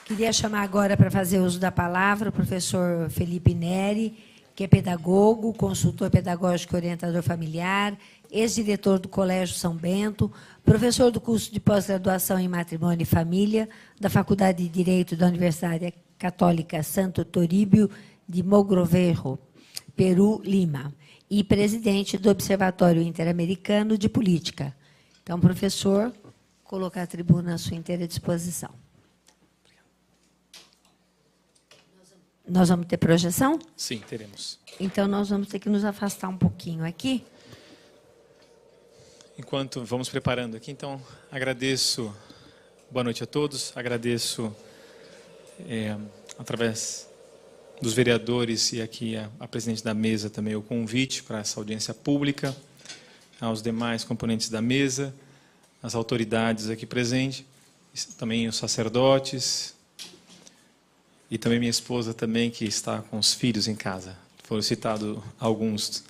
Queria chamar agora para fazer uso da palavra o professor Felipe Neri, que é pedagogo, consultor pedagógico e orientador familiar, ex-diretor do Colégio São Bento, professor do curso de pós-graduação em Matrimônio e Família, da Faculdade de Direito da Universidade Católica Santo Toribio de Mogrovejo, Peru, Lima, e presidente do Observatório Interamericano de Política. Então, professor, colocar a tribuna à sua inteira disposição. Nós vamos ter projeção? Sim, teremos. Então, nós vamos ter que nos afastar um pouquinho aqui. Enquanto vamos preparando aqui, então, agradeço, boa noite a todos, agradeço, através dos vereadores e aqui a presidente da mesa também o convite para essa audiência pública, aos demais componentes da mesa, as autoridades aqui presentes, também os sacerdotes, e também minha esposa também, que está com os filhos em casa. Foram citados alguns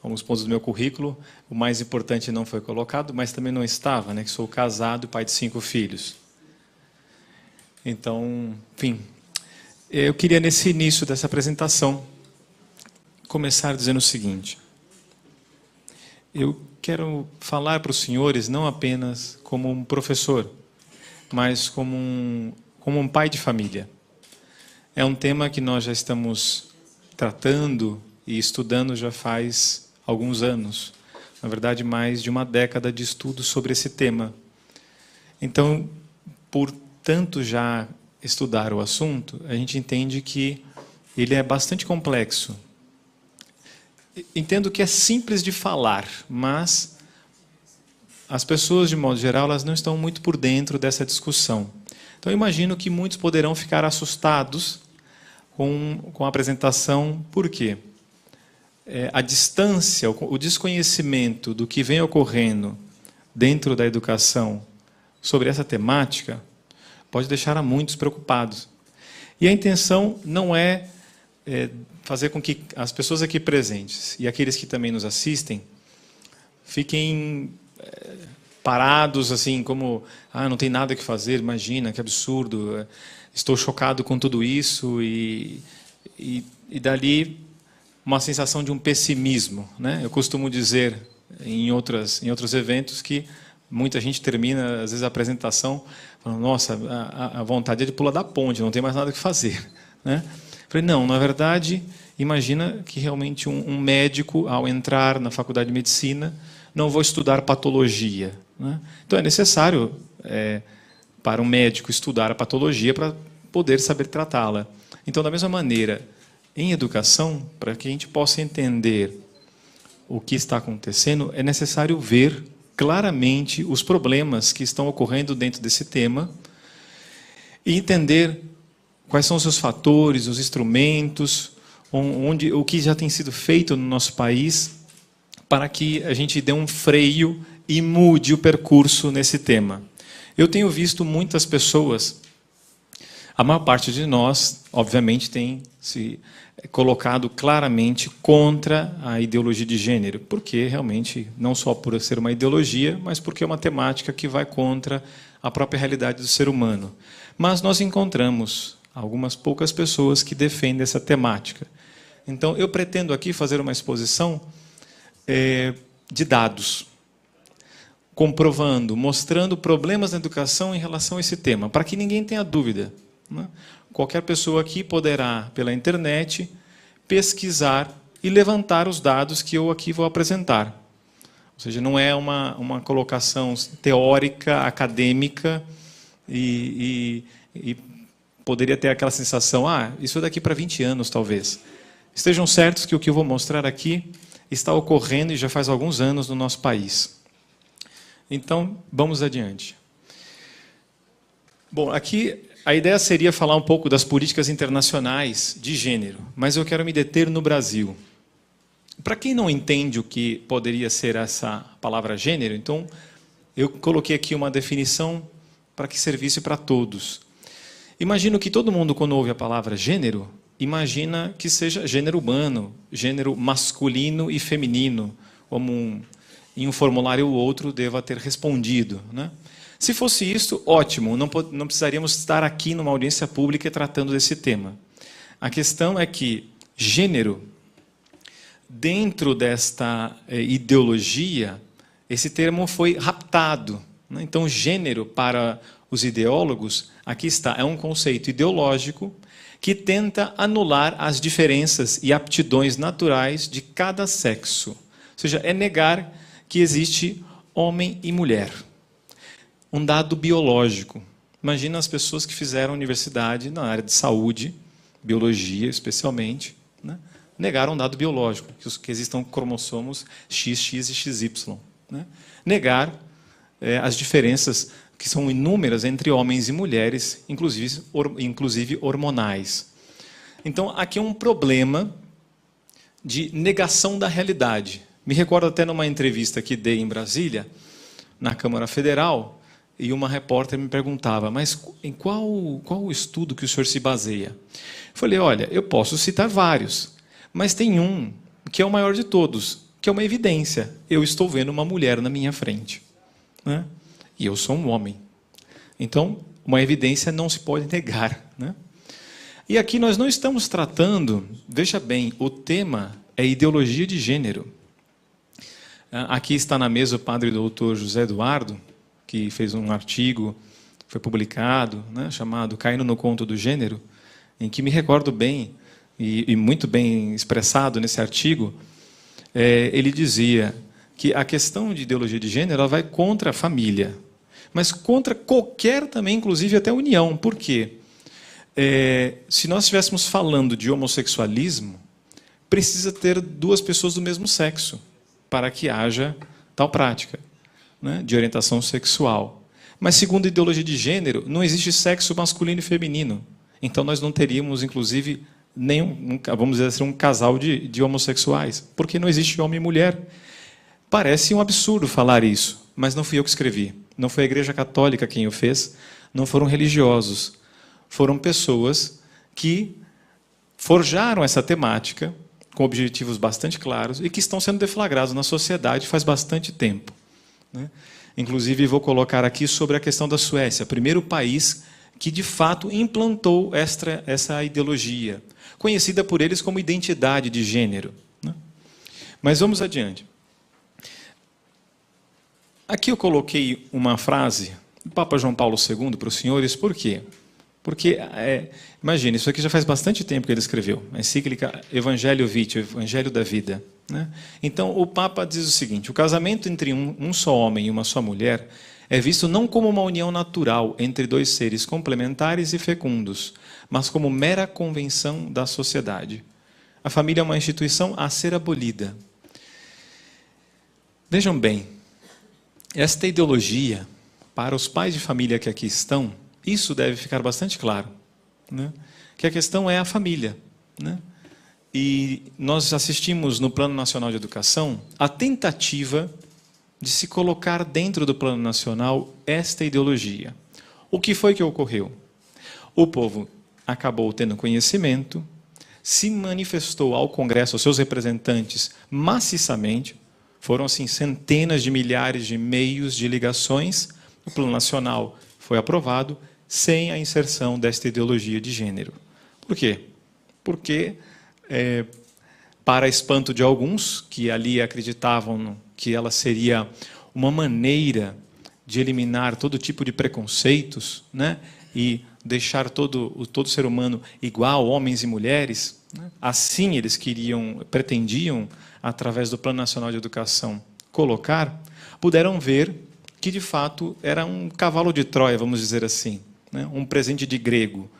pontos do meu currículo. O mais importante não foi colocado, mas também não estava, né? Que sou casado e pai de 5 filhos. Então, enfim, eu queria, nesse início dessa apresentação, começar dizendo o seguinte. Eu quero falar para os senhores não apenas como um professor, mas como um pai de família. É um tema que nós já estamos tratando e estudando já faz alguns anos. Na verdade, mais de uma década de estudo sobre esse tema. Então, por tanto já estudar o assunto, a gente entende que ele é bastante complexo. Entendo que é simples de falar, mas as pessoas, de modo geral, elas não estão muito por dentro dessa discussão. Então, eu imagino que muitos poderão ficar assustados com a apresentação. Por quê? A distância, o desconhecimento do que vem ocorrendo dentro da educação sobre essa temática pode deixar a muitos preocupados. E a intenção não é fazer com que as pessoas aqui presentes e aqueles que também nos assistem fiquem parados, assim, como, não tem nada que fazer, imagina, que absurdo, estou chocado com tudo isso, e dali uma sensação de um pessimismo, né? Eu costumo dizer em outros eventos que muita gente termina, às vezes, a apresentação falando, nossa, a vontade é de pular da ponte, não tem mais nada que fazer, né? Falei, não, na verdade, imagina que realmente um médico, ao entrar na faculdade de medicina, não vou estudar patologia, né? Então é necessário para um médico estudar a patologia para poder saber tratá-la. Então, da mesma maneira, em educação, para que a gente possa entender o que está acontecendo, é necessário ver claramente os problemas que estão ocorrendo dentro desse tema e entender quais são os seus fatores, os instrumentos, o que já tem sido feito no nosso país para que a gente dê um freio e mude o percurso nesse tema. Eu tenho visto muitas pessoas, a maior parte de nós, obviamente, tem se colocado claramente contra a ideologia de gênero, porque realmente, não só por ser uma ideologia, mas porque é uma temática que vai contra a própria realidade do ser humano. Mas nós encontramos algumas poucas pessoas que defendem essa temática. Então, eu pretendo aqui fazer uma exposição de dados, comprovando, mostrando problemas na educação em relação a esse tema, para que ninguém tenha dúvida, né? Qualquer pessoa aqui poderá, pela internet, pesquisar e levantar os dados que eu aqui vou apresentar. Ou seja, não é uma colocação teórica, acadêmica, e poderia ter aquela sensação, isso é daqui para 20 anos, talvez. Estejam certos que o que eu vou mostrar aqui está ocorrendo e já faz alguns anos no nosso país. Então, vamos adiante. Bom, aqui a ideia seria falar um pouco das políticas internacionais de gênero, mas eu quero me deter no Brasil. Para quem não entende o que poderia ser essa palavra gênero, então, eu coloquei aqui uma definição para que servisse para todos. Imagino que todo mundo, quando ouve a palavra gênero, imagina que seja gênero humano, gênero masculino e feminino, como em um formulário ou outro deva ter respondido, né? Se fosse isso, ótimo, não precisaríamos estar aqui numa audiência pública tratando desse tema. A questão é que gênero, dentro desta ideologia, esse termo foi raptado. Então, gênero, para os ideólogos, aqui está, é um conceito ideológico que tenta anular as diferenças e aptidões naturais de cada sexo. Ou seja, é negar que existe homem e mulher. Um dado biológico. Imagina as pessoas que fizeram universidade na área de saúde, biologia especialmente, né? Negaram um dado biológico, que existam cromossomos XX e XY. Né? Negar as diferenças que são inúmeras entre homens e mulheres, inclusive hormonais. Então, aqui é um problema de negação da realidade. Me recordo até numa entrevista que dei em Brasília, na Câmara Federal, e uma repórter me perguntava, mas em qual o estudo que o senhor se baseia? Eu falei, olha, eu posso citar vários, mas tem um que é o maior de todos, que é uma evidência. Eu estou vendo uma mulher na minha frente, né? E eu sou um homem. Então, uma evidência não se pode negar, né? E aqui nós não estamos tratando, veja bem, o tema é ideologia de gênero. Aqui está na mesa o padre doutor José Eduardo, que fez um artigo, foi publicado, né, chamado Caindo no Conto do Gênero, em que me recordo bem, e muito bem expressado nesse artigo, ele dizia que a questão de ideologia de gênero ela vai contra a família, mas contra qualquer também, inclusive até união. Por quê? Se nós estivéssemos falando de homossexualismo, precisa ter duas pessoas do mesmo sexo para que haja tal prática, né, de orientação sexual. Mas, segundo a ideologia de gênero, não existe sexo masculino e feminino. Então, nós não teríamos, inclusive, vamos dizer assim, um casal de homossexuais, porque não existe homem e mulher. Parece um absurdo falar isso, mas não fui eu que escrevi. Não foi a Igreja Católica quem o fez, não foram religiosos. Foram pessoas que forjaram essa temática com objetivos bastante claros e que estão sendo deflagrados na sociedade faz bastante tempo, né? Inclusive, vou colocar aqui sobre a questão da Suécia, primeiro país que, de fato, implantou essa ideologia, conhecida por eles como identidade de gênero, né? Mas vamos adiante. Aqui eu coloquei uma frase do Papa João Paulo II para os senhores, por quê? Porque, imagine, isso aqui já faz bastante tempo que ele escreveu, a encíclica Evangelho Vitae, o Evangelho da Vida, né? Então, o Papa diz o seguinte, o casamento entre um só homem e uma só mulher é visto não como uma união natural entre dois seres complementares e fecundos, mas como mera convenção da sociedade. A família é uma instituição a ser abolida. Vejam bem, esta ideologia, para os pais de família que aqui estão, isso deve ficar bastante claro, né? Que a questão é a família, né? E nós assistimos no Plano Nacional de Educação a tentativa de se colocar dentro do Plano Nacional esta ideologia. O que foi que ocorreu? O povo acabou tendo conhecimento, se manifestou ao Congresso, aos seus representantes, maciçamente, foram assim centenas de milhares de e-mails, de ligações, o Plano Nacional foi aprovado, sem a inserção desta ideologia de gênero. Por quê? Porque, para espanto de alguns, que ali acreditavam que ela seria uma maneira de eliminar todo tipo de preconceitos, né, e deixar todo ser humano igual, homens e mulheres, né, assim eles pretendiam, através do Plano Nacional de Educação, colocar, puderam ver que, de fato, era um cavalo de Troia, vamos dizer assim, né? Um presente de grego.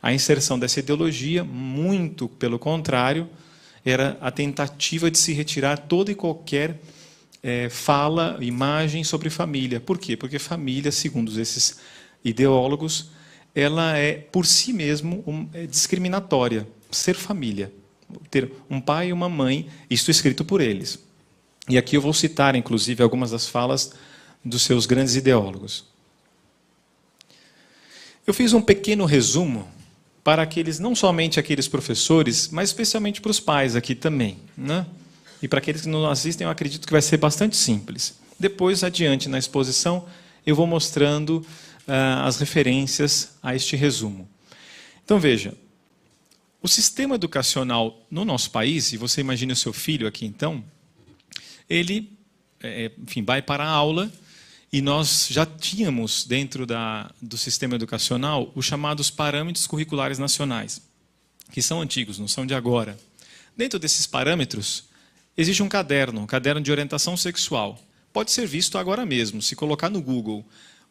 A inserção dessa ideologia, muito pelo contrário, era a tentativa de se retirar toda e qualquer fala, imagem sobre família. Por quê? Porque família, segundo esses ideólogos, ela é, por si mesmo, discriminatória. Ser família. Ter um pai e uma mãe, isto escrito por eles. E aqui eu vou citar, inclusive, algumas das falas dos seus grandes ideólogos. Eu fiz um pequeno resumo para não somente aqueles professores, mas especialmente para os pais aqui também, né? E para aqueles que não assistem, eu acredito que vai ser bastante simples. Depois, adiante na exposição, eu vou mostrando as referências a este resumo. Então, veja, o sistema educacional no nosso país, e você imagina o seu filho aqui, então, ele, enfim, vai para a aula, e nós já tínhamos, dentro do sistema educacional, os chamados parâmetros curriculares nacionais, que são antigos, não são de agora. Dentro desses parâmetros, existe um caderno de orientação sexual. Pode ser visto agora mesmo. Se colocar no Google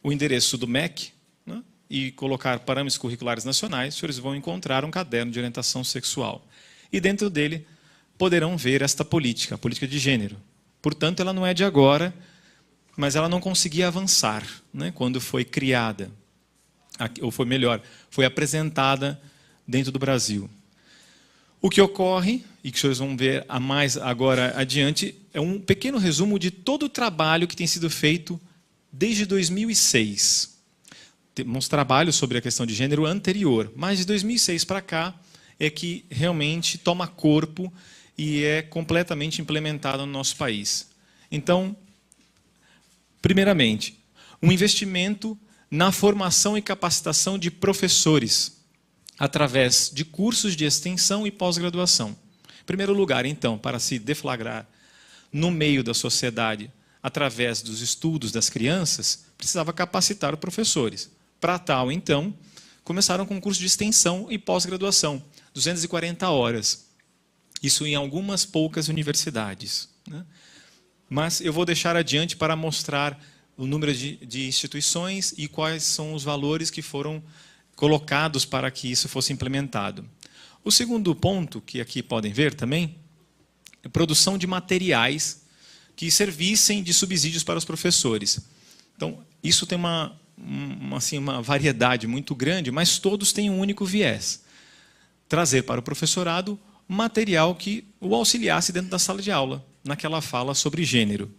o endereço do MEC, né, e colocar parâmetros curriculares nacionais, os senhores vão encontrar um caderno de orientação sexual. E dentro dele poderão ver esta política, a política de gênero. Portanto, ela não é de agora, mas ela não conseguia avançar, né, quando foi criada, ou foi melhor, foi apresentada dentro do Brasil. O que ocorre, e que vocês vão ver a mais agora adiante, é um pequeno resumo de todo o trabalho que tem sido feito desde 2006. Temos trabalhos sobre a questão de gênero anterior, mas de 2006 para cá é que realmente toma corpo e é completamente implementado no nosso país. Então, primeiramente, um investimento na formação e capacitação de professores, através de cursos de extensão e pós-graduação. Em primeiro lugar, então, para se deflagrar no meio da sociedade, através dos estudos das crianças, precisava capacitar os professores. Para tal, então, começaram com curso de extensão e pós-graduação, 240 horas. Isso em algumas poucas universidades, né? Mas eu vou deixar adiante para mostrar o número de instituições e quais são os valores que foram colocados para que isso fosse implementado. O segundo ponto, que aqui podem ver também, é a produção de materiais que servissem de subsídios para os professores. Então, isso tem uma variedade muito grande, mas todos têm um único viés. Trazer para o professorado material que o auxiliasse dentro da sala de aula, naquela fala sobre gênero.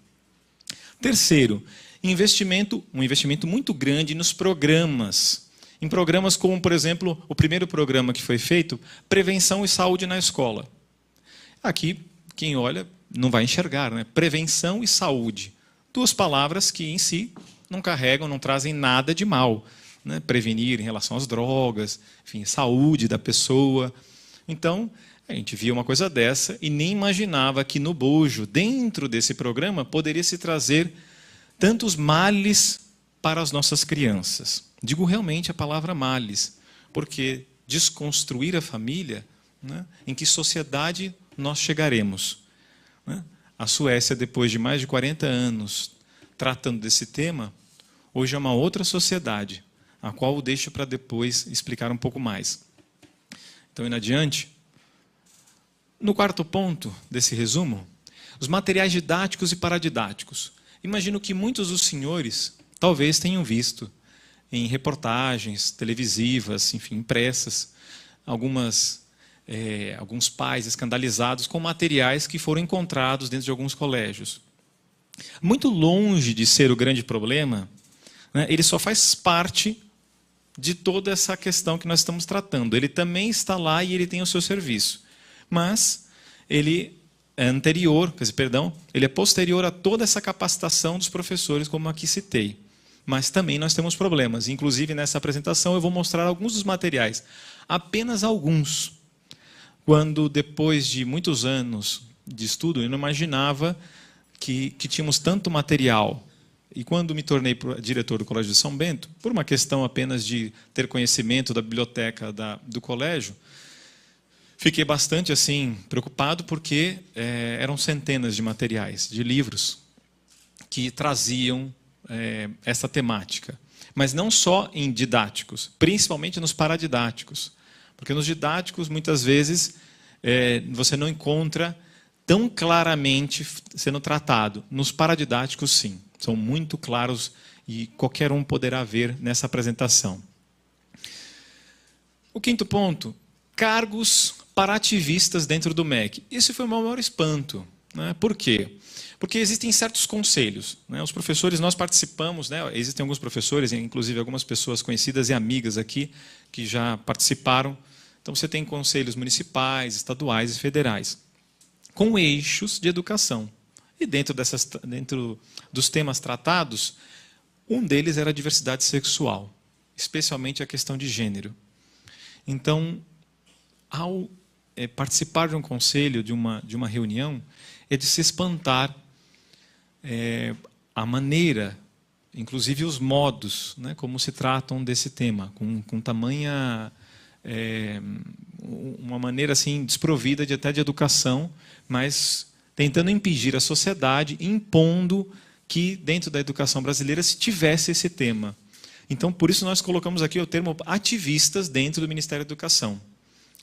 Terceiro, um investimento muito grande nos programas. Em programas como, por exemplo, o primeiro programa que foi feito, Prevenção e Saúde na Escola. Aqui, quem olha não vai enxergar, né? Prevenção e saúde. Duas palavras que, em si, não carregam, não trazem nada de mal, né? Prevenir em relação às drogas, enfim, saúde da pessoa. Então, a gente via uma coisa dessa e nem imaginava que no bojo, dentro desse programa, poderia se trazer tantos males para as nossas crianças. Digo realmente a palavra males, porque desconstruir a família, né, em que sociedade nós chegaremos? Né? A Suécia, depois de mais de 40 anos tratando desse tema, hoje é uma outra sociedade, a qual eu deixo para depois explicar um pouco mais. Então, indo adiante, no quarto ponto desse resumo, os materiais didáticos e paradidáticos. Imagino que muitos dos senhores talvez tenham visto em reportagens televisivas, enfim, impressas, alguns pais escandalizados com materiais que foram encontrados dentro de alguns colégios. Muito longe de ser o grande problema, né, ele só faz parte de toda essa questão que nós estamos tratando. Ele também está lá e ele tem o seu serviço. Mas ele é ele é posterior a toda essa capacitação dos professores, como aqui citei. Mas também nós temos problemas. Inclusive, nessa apresentação, eu vou mostrar alguns dos materiais. Apenas alguns. Quando, depois de muitos anos de estudo, eu não imaginava que tínhamos tanto material. E quando me tornei diretor do Colégio de São Bento, por uma questão apenas de ter conhecimento da biblioteca do colégio, fiquei bastante preocupado, porque eram centenas de materiais, de livros, que traziam essa temática. Mas não só em didáticos, principalmente nos paradidáticos. Porque nos didáticos, muitas vezes, você não encontra tão claramente sendo tratado. Nos paradidáticos, sim. São muito claros e qualquer um poderá ver nessa apresentação. O quinto ponto, cargos para ativistas dentro do MEC. Esse foi o meu maior espanto, né? Por quê? Porque existem certos conselhos, né? Os professores, nós participamos, né? Existem alguns professores, inclusive algumas pessoas conhecidas e amigas aqui, que já participaram. Então, você tem conselhos municipais, estaduais e federais, com eixos de educação. E dentro dos temas tratados, Um deles era a diversidade sexual, especialmente a questão de gênero. Então, ao participar de um conselho, de uma reunião, é de se espantar a maneira, inclusive os modos, né, como se tratam desse tema, com tamanha... uma maneira assim desprovida até de educação, mas tentando impingir a sociedade, impondo que dentro da educação brasileira se tivesse esse tema. Então, por isso nós colocamos aqui o termo ativistas dentro do Ministério da Educação.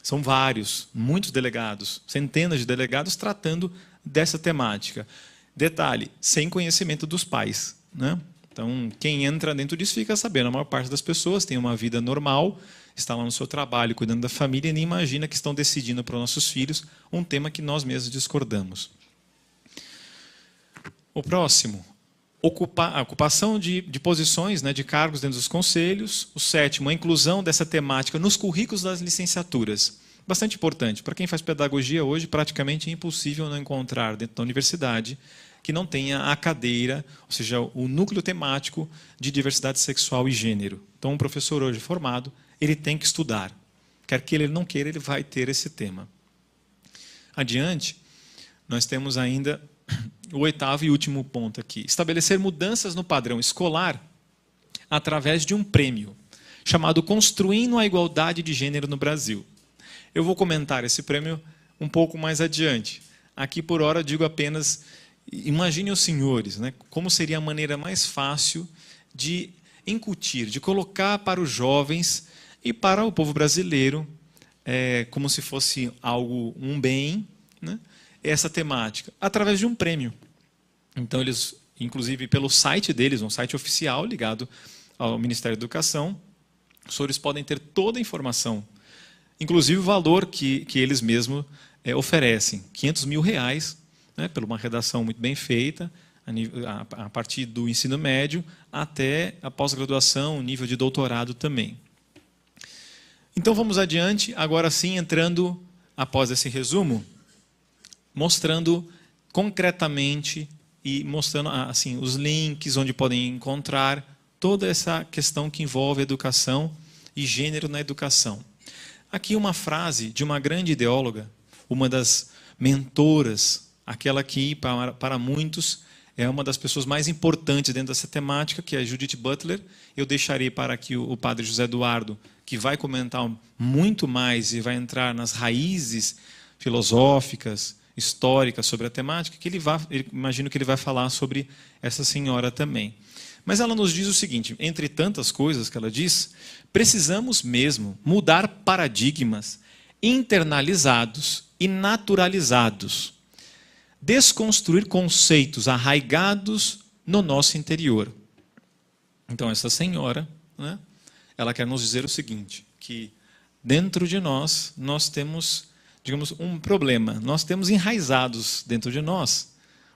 São vários, muitos delegados, centenas de delegados tratando dessa temática. Detalhe, sem conhecimento dos pais, né? Então, quem entra dentro disso fica sabendo. A maior parte das pessoas tem uma vida normal, está lá no seu trabalho, cuidando da família, e nem imagina que estão decidindo para os nossos filhos um tema que nós mesmos discordamos. O próximo, a ocupação de posições, né, de cargos dentro dos conselhos. O sétimo, a inclusão dessa temática nos currículos das licenciaturas. Bastante importante. Para quem faz pedagogia hoje, praticamente é impossível não encontrar dentro da universidade que não tenha a cadeira, ou seja, o núcleo temático de diversidade sexual e gênero. Então, um professor hoje formado, ele tem que estudar. Quer queira ele não queira, ele vai ter esse tema. Adiante, nós temos ainda o oitavo e último ponto aqui. Estabelecer mudanças no padrão escolar através de um prêmio, chamado Construindo a Igualdade de Gênero no Brasil. Eu vou comentar esse prêmio um pouco mais adiante. Aqui, por hora, digo apenas... Imagine os senhores, né, como seria a maneira mais fácil de incutir, de colocar para os jovens e para o povo brasileiro, como se fosse algo, um bem, né, essa temática, através de um prêmio. Então, eles, inclusive pelo site deles, um site oficial ligado ao Ministério da Educação, os senhores podem ter toda a informação, inclusive o valor que eles mesmos oferecem, R$500 mil, né, por uma redação muito bem feita, a partir do ensino médio até a pós-graduação, nível de doutorado também. Então vamos adiante, agora sim, entrando, após esse resumo, mostrando concretamente e mostrando assim, os links onde podem encontrar toda essa questão que envolve educação e gênero na educação. Aqui uma frase de uma grande ideóloga, uma das mentoras, aquela que, para muitos, é uma das pessoas mais importantes dentro dessa temática, que é Judith Butler. Eu deixarei para aqui o padre José Eduardo, que vai comentar muito mais e vai entrar nas raízes filosóficas, históricas sobre a temática, que imagino que ele vai falar sobre essa senhora também. Mas ela nos diz o seguinte, entre tantas coisas que ela diz, precisamos mesmo mudar paradigmas internalizados e naturalizados, desconstruir conceitos arraigados no nosso interior. Então, essa senhora, né, ela quer nos dizer o seguinte, que dentro de nós temos, digamos, um problema. Nós temos enraizados dentro de nós,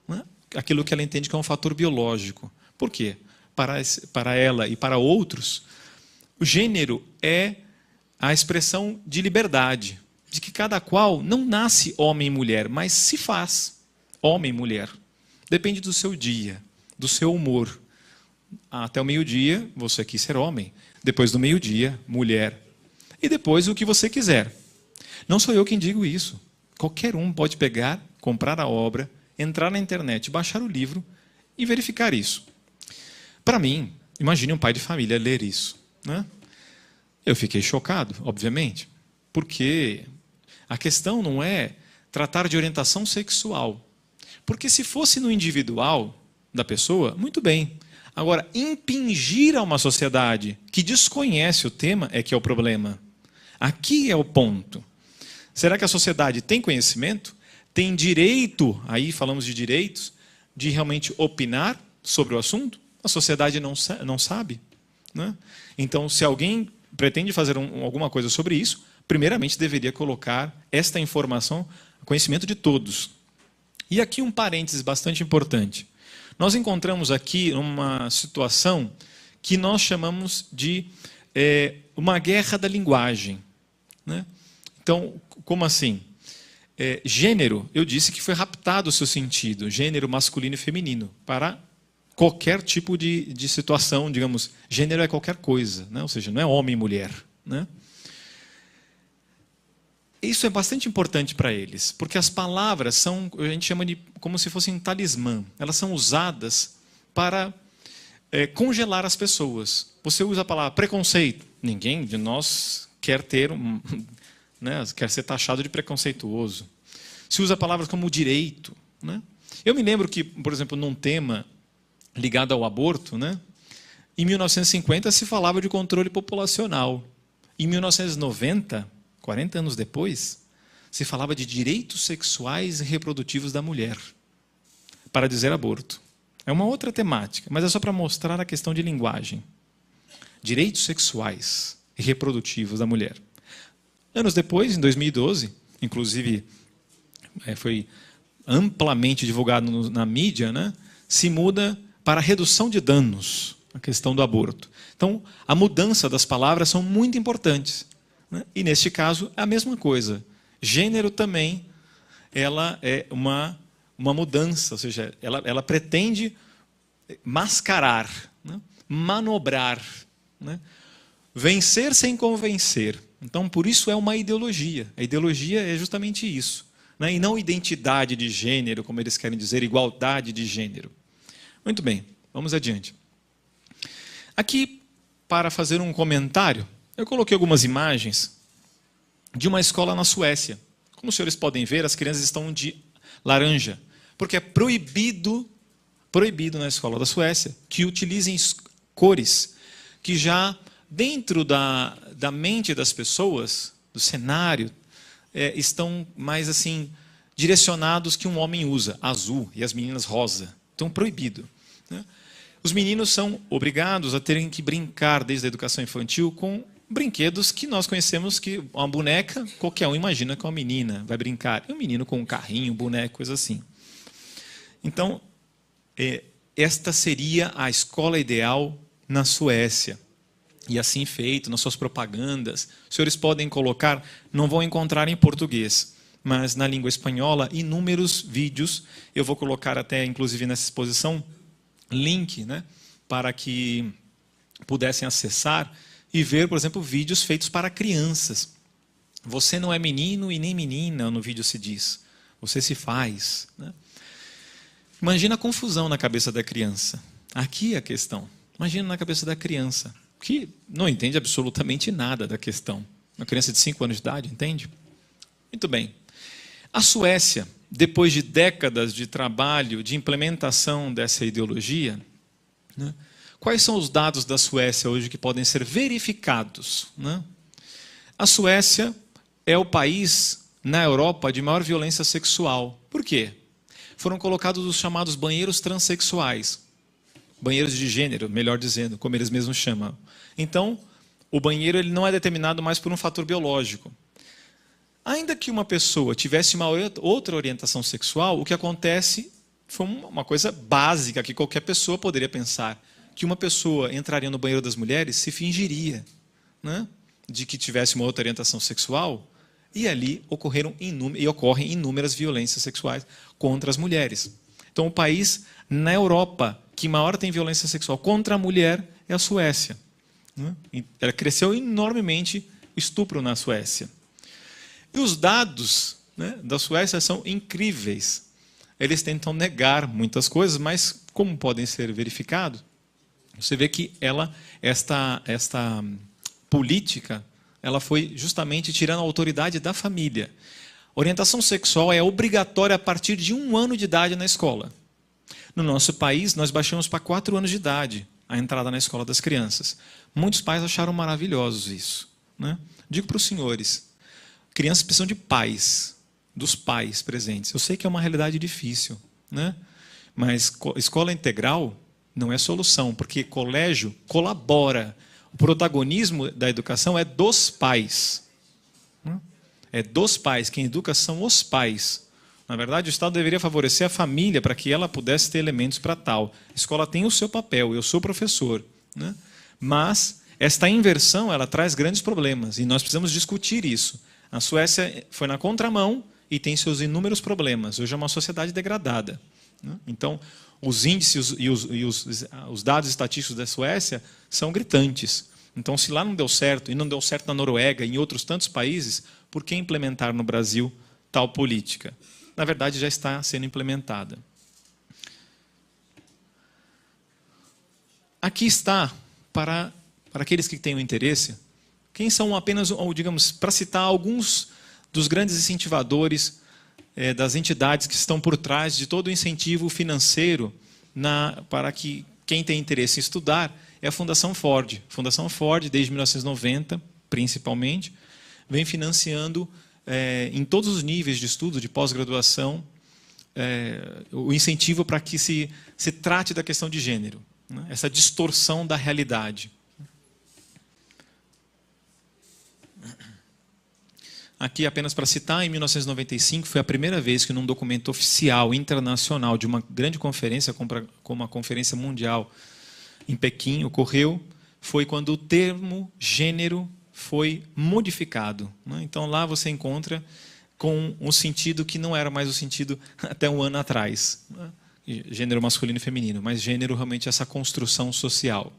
né, aquilo que ela entende que é um fator biológico. Por quê? Para ela e para outros, o gênero é a expressão de liberdade, de que cada qual não nasce homem e mulher, mas se faz homem e mulher. Depende do seu dia, do seu humor. Até o meio-dia, você quis ser homem. Depois do meio-dia, mulher. E depois o que você quiser. Não sou eu quem digo isso. Qualquer um pode pegar, comprar a obra, entrar na internet, baixar o livro e verificar isso. Para mim, imagine um pai de família ler isso, né? Eu fiquei chocado, obviamente, porque a questão não é tratar de orientação sexual. Porque se fosse no individual da pessoa, muito bem. Agora, impingir a uma sociedade que desconhece o tema é que é o problema. Aqui é o ponto. Será que a sociedade tem conhecimento? Tem direito, aí falamos de direitos, de realmente opinar sobre o assunto? A sociedade não sabe, né? Então, se alguém pretende fazer alguma coisa sobre isso, primeiramente deveria colocar esta informação no conhecimento de todos. E aqui um parênteses bastante importante. Nós encontramos aqui uma situação que nós chamamos de uma guerra da linguagem, né? Então, como assim? Gênero, eu disse que foi raptado o seu sentido, gênero masculino e feminino, para qualquer tipo de situação, digamos, gênero é qualquer coisa, né? Ou seja, não é homem e mulher, né? Isso é bastante importante para eles, porque as palavras são, a gente chama de como se fossem um talismã. Elas são usadas para congelar as pessoas. Você usa a palavra preconceito. Ninguém de nós quer ter, né, quer ser taxado de preconceituoso. Se usa palavras como direito, né? Eu me lembro que, por exemplo, num tema ligado ao aborto, né, em 1950 se falava de controle populacional. Em 1990, 40 anos depois, se falava de direitos sexuais e reprodutivos da mulher, para dizer aborto. É uma outra temática, mas é só para mostrar a questão de linguagem. Direitos sexuais e reprodutivos da mulher. Anos depois, em 2012, inclusive foi amplamente divulgado na mídia, né, se muda para a redução de danos, a questão do aborto. Então, a mudança das palavras são muito importantes, né? E, neste caso, é a mesma coisa. Gênero também ela é uma mudança, ou seja, ela pretende mascarar, né? Manobrar, né? Vencer sem convencer. Então, por isso é uma ideologia. A ideologia é justamente isso, né? E não identidade de gênero, como eles querem dizer, igualdade de gênero. Muito bem, vamos adiante. Aqui, para fazer um comentário, eu coloquei algumas imagens de uma escola na Suécia. Como os senhores podem ver, as crianças estão de laranja, porque é proibido na escola da Suécia que utilizem cores que já dentro da mente das pessoas, do cenário, estão mais assim direcionados que um homem usa, azul, e as meninas rosa. Então, proibido, né? Os meninos são obrigados a terem que brincar desde a educação infantil com brinquedos que nós conhecemos, que uma boneca, qualquer um imagina que uma menina vai brincar. E um menino com um carrinho, um boneco, coisa assim. Então, esta seria a escola ideal na Suécia. E assim feito, nas suas propagandas. Os senhores podem colocar, não vão encontrar em português, mas na língua espanhola, inúmeros vídeos. Eu vou colocar até, inclusive, nessa exposição, link, né, para que pudessem acessar e ver, por exemplo, vídeos feitos para crianças. Você não é menino e nem menina, no vídeo se diz. Você se faz, né? Imagina a confusão na cabeça da criança. Aqui é a questão. Imagina na cabeça da criança, que não entende absolutamente nada da questão. Uma criança de 5 anos de idade, entende? Muito bem. A Suécia, depois de décadas de trabalho, de implementação dessa ideologia, né, quais são os dados da Suécia hoje que podem ser verificados, né? A Suécia é o país na Europa de maior violência sexual. Por quê? Foram colocados os chamados banheiros transexuais. Banheiros de gênero, melhor dizendo, como eles mesmos chamam. Então, o banheiro ele não é determinado mais por um fator biológico. Ainda que uma pessoa tivesse uma outra orientação sexual, o que acontece foi uma coisa básica que qualquer pessoa poderia pensar. Que uma pessoa entraria no banheiro das mulheres, se fingiria, né, de que tivesse uma outra orientação sexual, e ali ocorrem inúmeras violências sexuais contra as mulheres. Então, o país na Europa que maior tem violência sexual contra a mulher é a Suécia, né? Ela cresceu enormemente o estupro na Suécia. E os dados, né, da Suécia são incríveis. Eles tentam negar muitas coisas, mas como podem ser verificados, você vê que esta política ela foi justamente tirando a autoridade da família. Orientação sexual é obrigatória a partir de 1 ano de idade na escola. No nosso país, nós baixamos para 4 anos de idade a entrada na escola das crianças. Muitos pais acharam maravilhosos isso, né? Digo para os senhores, crianças precisam de pais, dos pais presentes. Eu sei que é uma realidade difícil, né? Mas escola integral não é solução, porque colégio colabora. O protagonismo da educação é dos pais. É dos pais. Quem educa são os pais. Na verdade, o Estado deveria favorecer a família para que ela pudesse ter elementos para tal. A escola tem o seu papel, eu sou professor, né? Mas esta inversão ela traz grandes problemas e nós precisamos discutir isso. A Suécia foi na contramão e tem seus inúmeros problemas. Hoje é uma sociedade degradada, né? Então, os índices e os dados estatísticos da Suécia são gritantes. Então, se lá não deu certo, e não deu certo na Noruega e em outros tantos países, por que implementar no Brasil tal política? Na verdade, já está sendo implementada. Aqui está, para aqueles que têm o interesse, quem são apenas, ou digamos, para citar alguns dos grandes incentivadores das entidades que estão por trás de todo o incentivo financeiro para que quem tem interesse em estudar é a Fundação Ford. A Fundação Ford, desde 1990, principalmente, vem financiando em todos os níveis de estudo, de pós-graduação, o incentivo para que se trate da questão de gênero, né? Essa distorção da realidade. Aqui, apenas para citar, em 1995, foi a primeira vez que num documento oficial internacional de uma grande conferência, como a Conferência Mundial em Pequim, ocorreu, foi quando o termo gênero foi modificado, né? Então, lá você encontra com um sentido que não era mais o sentido até um ano atrás, né? Gênero masculino e feminino, mas gênero realmente é essa construção social.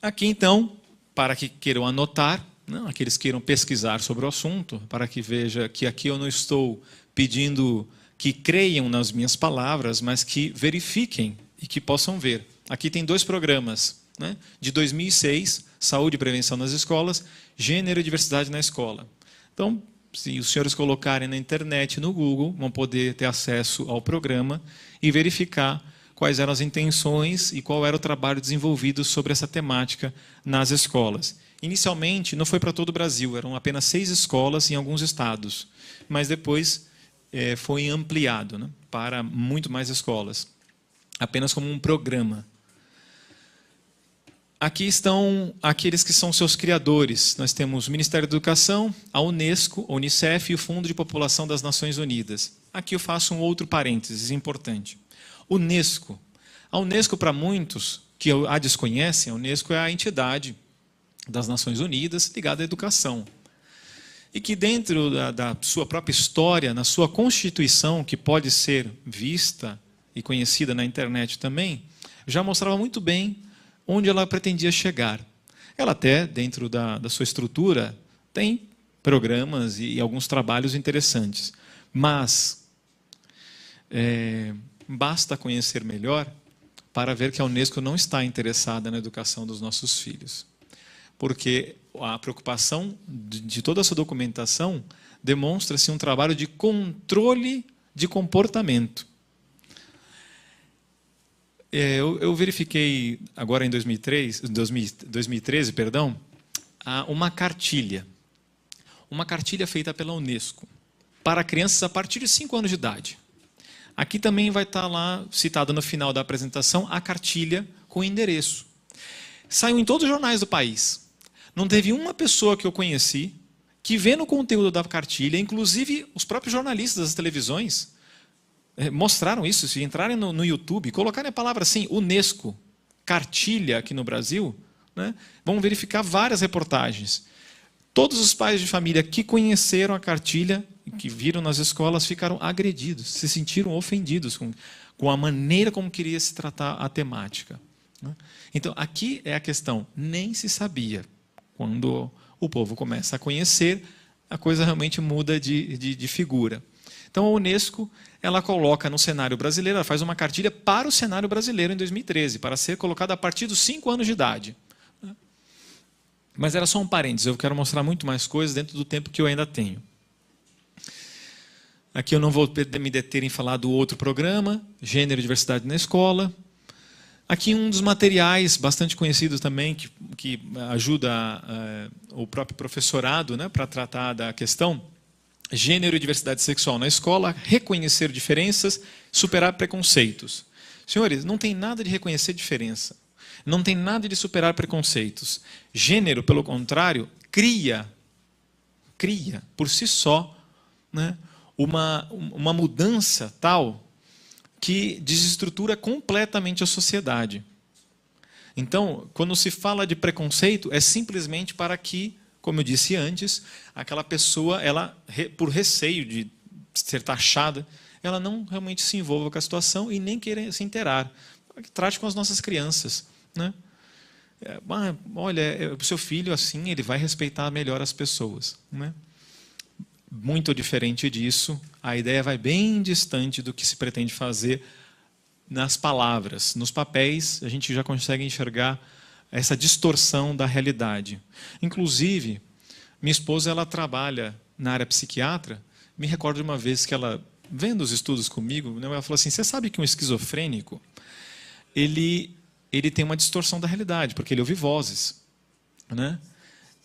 Aqui, então, para que queiram anotar, não, aqueles que queiram pesquisar sobre o assunto, para que veja que aqui eu não estou pedindo que creiam nas minhas palavras, mas que verifiquem e que possam ver. Aqui tem 2 programas, né? De 2006, Saúde e Prevenção nas Escolas, Gênero e Diversidade na Escola. Então, se os senhores colocarem na internet, no Google, vão poder ter acesso ao programa e verificar quais eram as intenções e qual era o trabalho desenvolvido sobre essa temática nas escolas. Inicialmente, não foi para todo o Brasil, eram apenas 6 escolas em alguns estados, mas depois foi ampliado, né, para muito mais escolas, apenas como um programa. Aqui estão aqueles que são seus criadores. Nós temos o Ministério da Educação, a Unesco, a Unicef e o Fundo de População das Nações Unidas. Aqui eu faço um outro parênteses importante. Unesco. A Unesco, para muitos que a desconhecem, a Unesco é a entidade das Nações Unidas ligada à educação. E que dentro da sua própria história, na sua Constituição, que pode ser vista e conhecida na internet também, já mostrava muito bem onde ela pretendia chegar. Ela até, dentro da sua estrutura, tem programas e alguns trabalhos interessantes. Mas basta conhecer melhor para ver que a Unesco não está interessada na educação dos nossos filhos. Porque a preocupação de toda essa documentação demonstra-se um trabalho de controle de comportamento. Eu verifiquei, agora em 2013, uma cartilha. Uma cartilha feita pela Unesco para crianças a partir de 5 anos de idade. Aqui também vai estar lá, citado no final da apresentação, a cartilha com endereço. Saiu em todos os jornais do país. Não teve uma pessoa que eu conheci que, vendo o conteúdo da cartilha, inclusive os próprios jornalistas das televisões, mostraram isso. Se entrarem no YouTube, colocarem a palavra assim, Unesco, cartilha aqui no Brasil, né, vão verificar várias reportagens. Todos os pais de família que conheceram a cartilha, que viram nas escolas, ficaram agredidos, se sentiram ofendidos com a maneira como queria se tratar a temática. Então, aqui é a questão, nem se sabia. Quando o povo começa a conhecer, a coisa realmente muda de figura. Então, a Unesco, ela coloca no cenário brasileiro, ela faz uma cartilha para o cenário brasileiro em 2013, para ser colocada a partir dos 5 anos de idade. Mas era só um parênteses, eu quero mostrar muito mais coisas dentro do tempo que eu ainda tenho. Aqui eu não vou me deter em falar do outro programa, Gênero e Diversidade na Escola. Aqui um dos materiais bastante conhecidos também, que ajuda o próprio professorado, né, para tratar da questão, Gênero e Diversidade Sexual na Escola, reconhecer diferenças, superar preconceitos. Senhores, não tem nada de reconhecer diferença. Não tem nada de superar preconceitos. Gênero, pelo contrário, cria por si só, né, uma mudança tal que desestrutura completamente a sociedade. Então, quando se fala de preconceito, é simplesmente para que, como eu disse antes, aquela pessoa, ela, por receio de ser taxada, ela não realmente se envolva com a situação e nem queira se inteirar. Trate com as nossas crianças, né? Olha, o seu filho, assim, ele vai respeitar melhor as pessoas, né? Muito diferente disso, a ideia vai bem distante do que se pretende fazer nas palavras. Nos papéis, a gente já consegue enxergar essa distorção da realidade. Inclusive, minha esposa, ela trabalha na área psiquiatra. Me recordo de uma vez que ela, vendo os estudos comigo, ela falou assim, você sabe que um esquizofrênico, ele tem uma distorção da realidade, porque ele ouve vozes, né?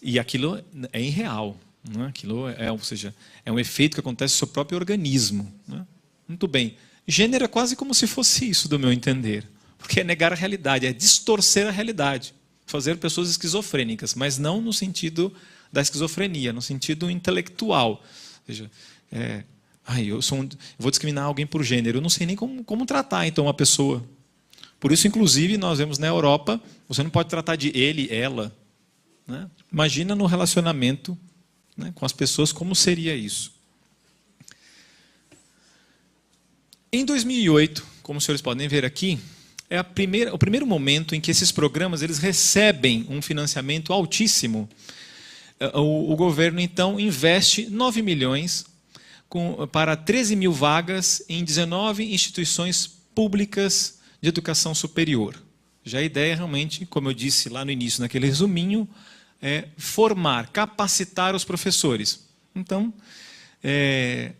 E aquilo é irreal, né? Aquilo ou seja, é um efeito que acontece no seu próprio organismo, né? Muito bem. Gênero é quase como se fosse isso, do meu entender, porque é negar a realidade, é distorcer a realidade, fazer pessoas esquizofrênicas, mas não no sentido da esquizofrenia, no sentido intelectual. Ou seja, eu vou discriminar alguém por gênero, eu não sei nem como tratar então uma pessoa. Por isso, inclusive, nós vemos na Europa, você não pode tratar de ele, ela, né? Imagina no relacionamento, né, com as pessoas, como seria isso. Em 2008, como os senhores podem ver aqui, é o primeiro momento em que esses programas eles recebem um financiamento altíssimo. O governo, então, investe 9 milhões para 13 mil vagas em 19 instituições públicas de educação superior. Já a ideia, realmente, como eu disse lá no início, naquele resuminho, é formar, capacitar os professores. Então,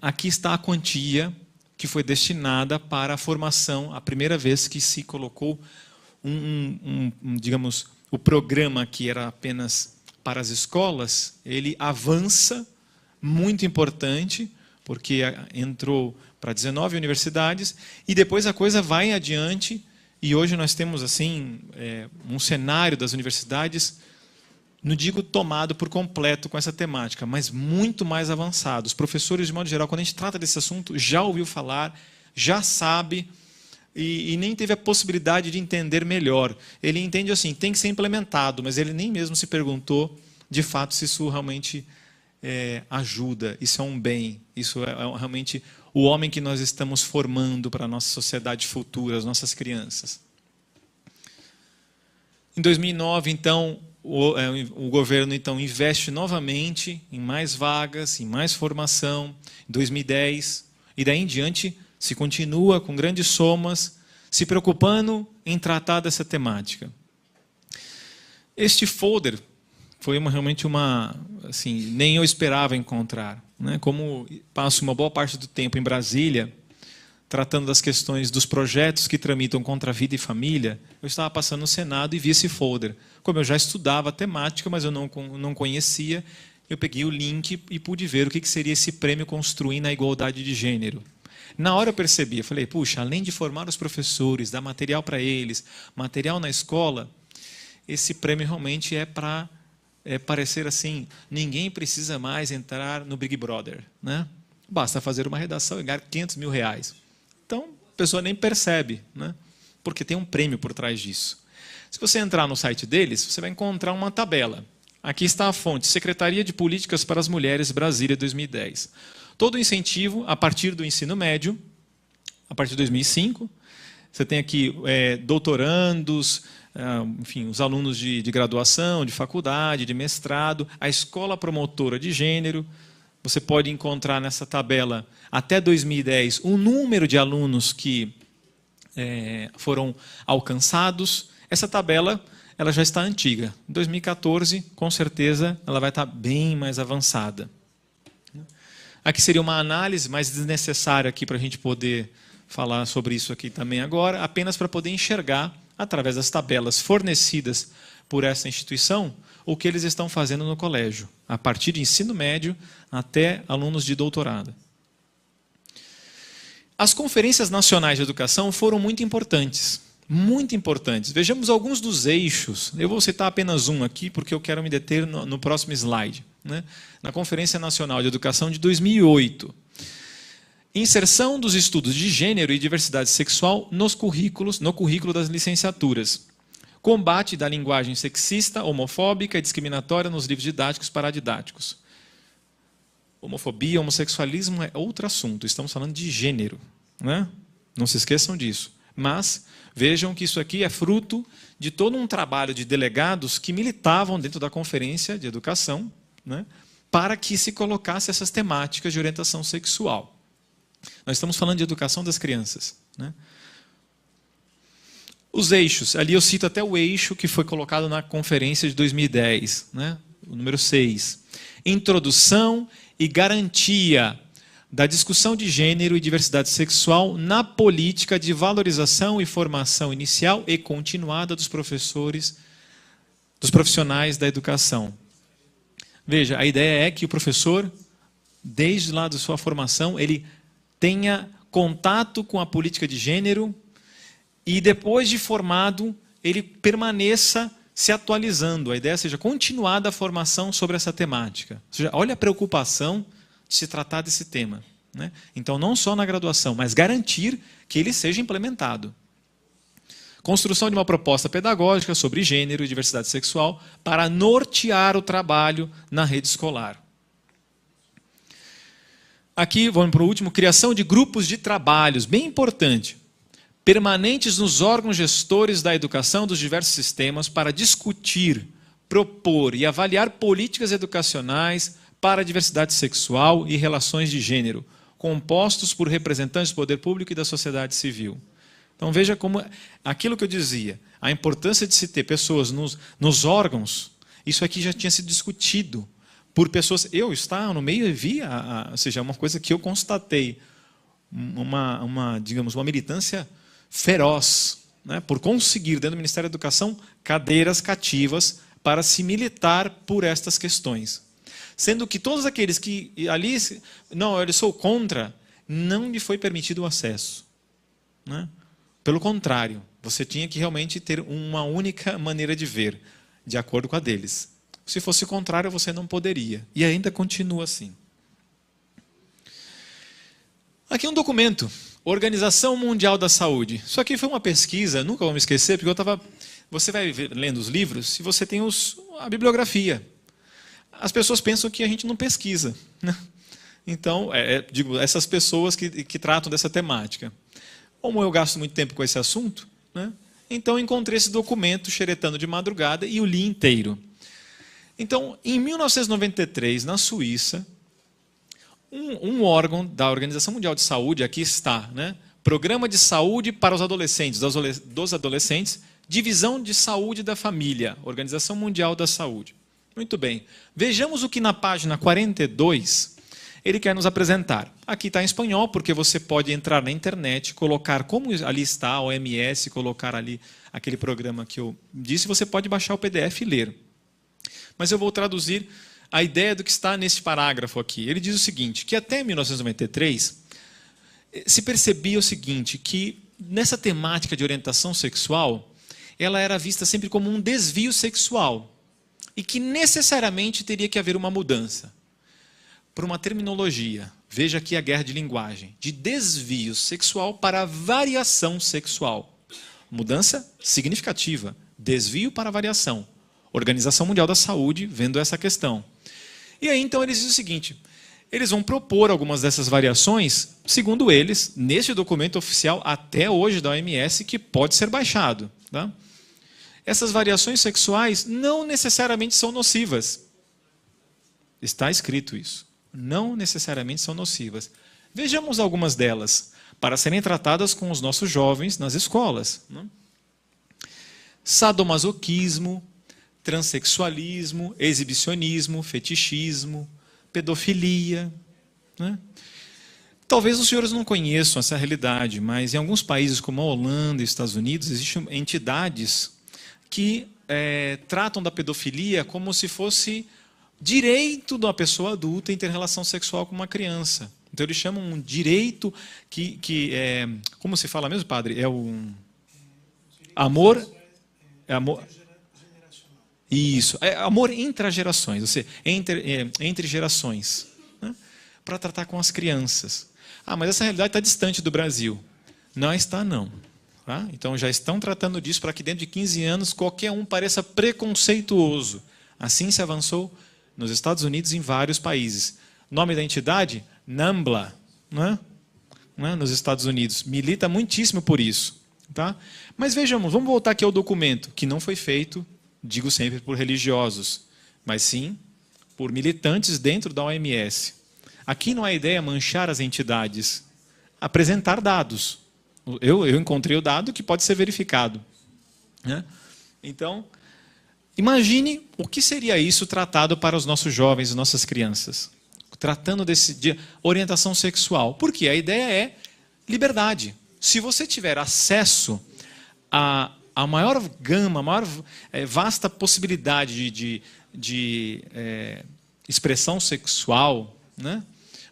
aqui está a quantia que foi destinada para a formação, a primeira vez que se colocou digamos, o programa que era apenas para as escolas, ele avança, muito importante, porque entrou para 19 universidades, e depois a coisa vai adiante, e hoje nós temos assim um cenário das universidades, não digo tomado por completo com essa temática, mas muito mais avançado. Os professores, de modo geral, quando a gente trata desse assunto, já ouviu falar, já sabe, e nem teve a possibilidade de entender melhor. Ele entende assim, tem que ser implementado, mas ele nem mesmo se perguntou, de fato, se isso realmente ajuda, isso é um bem, isso é realmente o homem que nós estamos formando para a nossa sociedade futura, as nossas crianças. Em 2009, então, o governo então investe novamente em mais vagas, em mais formação. Em 2010, e daí em diante, se continua com grandes somas, se preocupando em tratar dessa temática. Este folder foi realmente assim, nem eu esperava encontrar, né? Como passo uma boa parte do tempo em Brasília, tratando das questões dos projetos que tramitam contra a vida e família, eu estava passando no Senado e vi esse folder. Como eu já estudava a temática, mas eu não conhecia, eu peguei o link e pude ver o que seria esse prêmio Construindo a Igualdade de Gênero. Na hora eu percebi, eu falei, puxa, além de formar os professores, dar material para eles, material na escola, esse prêmio realmente é para parecer assim, ninguém precisa mais entrar no Big Brother, né? Basta fazer uma redação e ganhar R$500 mil. Então, a pessoa nem percebe, né? Porque tem um prêmio por trás disso. Se você entrar no site deles, você vai encontrar uma tabela. Aqui está a fonte, Secretaria de Políticas para as Mulheres, Brasília, 2010. Todo o incentivo a partir do ensino médio, a partir de 2005. Você tem aqui doutorandos, enfim, os alunos de graduação, de faculdade, de mestrado, a escola promotora de gênero. Você pode encontrar nessa tabela, até 2010, o número de alunos que foram alcançados. Essa tabela ela já está antiga. Em 2014, com certeza, ela vai estar bem mais avançada. Aqui seria uma análise mais desnecessária aqui para a gente poder falar sobre isso aqui também agora, apenas para poder enxergar, através das tabelas fornecidas por essa instituição, o que eles estão fazendo no colégio, a partir de ensino médio até alunos de doutorado. As conferências nacionais de educação foram muito importantes. Muito importantes. Vejamos alguns dos eixos. Eu vou citar apenas um aqui, porque eu quero me deter no próximo slide, né? Na Conferência Nacional de Educação de 2008. Inserção dos estudos de gênero e diversidade sexual no currículo das licenciaturas. Combate da linguagem sexista, homofóbica e discriminatória nos livros didáticos paradidáticos. Homofobia, homossexualismo é outro assunto. Estamos falando de gênero, né? Não se esqueçam disso. Mas vejam que isso aqui é fruto de todo um trabalho de delegados que militavam dentro da Conferência de Educação, né, para que se colocasse essas temáticas de orientação sexual. Nós estamos falando de educação das crianças, né? Os eixos, ali eu cito até o eixo que foi colocado na conferência de 2010, né, o número 6. Introdução e garantia da discussão de gênero e diversidade sexual na política de valorização e formação inicial e continuada dos professores, dos profissionais da educação. Veja, a ideia é que o professor, desde lá da sua formação, ele tenha contato com a política de gênero e depois de formado, ele permaneça se atualizando. A ideia seja continuada a formação sobre essa temática. Ou seja, olha a preocupação de se tratar desse tema, né? Então, não só na graduação, mas garantir que ele seja implementado. Construção de uma proposta pedagógica sobre gênero e diversidade sexual para nortear o trabalho na rede escolar. Aqui, vamos para o último, criação de grupos de trabalhos, bem importante, permanentes nos órgãos gestores da educação dos diversos sistemas para discutir, propor e avaliar políticas educacionais para a diversidade sexual e relações de gênero, compostos por representantes do poder público e da sociedade civil. Então veja como aquilo que eu dizia, a importância de se ter pessoas nos órgãos, isso aqui já tinha sido discutido por pessoas. Eu estava no meio e vi, ou seja, uma coisa que eu constatei, digamos, uma militância feroz, né, por conseguir, dentro do Ministério da Educação, cadeiras cativas para se militar por estas questões. Sendo que todos aqueles que ali, não, eu sou contra, não lhe foi permitido o acesso, né? Pelo contrário, você tinha que realmente ter uma única maneira de ver, de acordo com a deles. Se fosse contrário, você não poderia. E ainda continua assim. Aqui um documento, Organização Mundial da Saúde. Isso aqui foi uma pesquisa, nunca vou me esquecer, porque você vai lendo os livros e você tem a bibliografia. As pessoas pensam que a gente não pesquisa, né? Então, digo, essas pessoas que tratam dessa temática. Como eu gasto muito tempo com esse assunto, né, então encontrei esse documento xeretando de madrugada e o li inteiro. Então, em 1993, na Suíça, um órgão da Organização Mundial de Saúde, aqui está, né, Programa de Saúde para os Adolescentes, dos Adolescentes, Divisão de Saúde da Família, Organização Mundial da Saúde. Muito bem. Vejamos o que na página 42 ele quer nos apresentar. Aqui está em espanhol, porque você pode entrar na internet, colocar como ali está a OMS, colocar ali aquele programa que eu disse, você pode baixar o PDF e ler. Mas eu vou traduzir a ideia do que está nesse parágrafo aqui. Ele diz o seguinte, que até 1993 se percebia o seguinte, que nessa temática de orientação sexual, ela era vista sempre como um desvio sexual e que necessariamente teria que haver uma mudança. Por uma terminologia, veja aqui a guerra de linguagem, de desvio sexual para variação sexual. Mudança significativa, desvio para variação. Organização Mundial da Saúde vendo essa questão. E aí então eles dizem o seguinte, eles vão propor algumas dessas variações, segundo eles, neste documento oficial até hoje da OMS, que pode ser baixado, tá? Essas variações sexuais não necessariamente são nocivas. Está escrito isso. Não necessariamente são nocivas. Vejamos algumas delas, para serem tratadas com os nossos jovens nas escolas, né? Sadomasoquismo, transexualismo, exibicionismo, fetichismo, pedofilia, né? Talvez os senhores não conheçam essa realidade, mas em alguns países como a Holanda e os Estados Unidos, existem entidades que tratam da pedofilia como se fosse direito da pessoa adulta em ter relação sexual com uma criança. Então eles chamam um direito que é, como se fala mesmo, padre? É o amor, amor. Isso, é amor intragerações, ou seja, entre gerações, né? Para tratar com as crianças. Ah, mas essa realidade está distante do Brasil. Não está, não. Tá? Então já estão tratando disso para que dentro de 15 anos qualquer um pareça preconceituoso. Assim se avançou nos Estados Unidos e em vários países. Nome da entidade? NAMBLA, não é? Nos Estados Unidos. Milita muitíssimo por isso. Tá? Mas vejamos, vamos voltar aqui ao documento, que não foi feito, digo sempre, por religiosos, mas sim por militantes dentro da OMS. Aqui não é a ideia manchar as entidades, apresentar dados. Eu encontrei o dado que pode ser verificado. Né? Então, imagine o que seria isso tratado para os nossos jovens e nossas crianças. Tratando de orientação sexual. Porque a ideia é liberdade. Se você tiver acesso a maior gama, a maior vasta possibilidade de expressão sexual, né?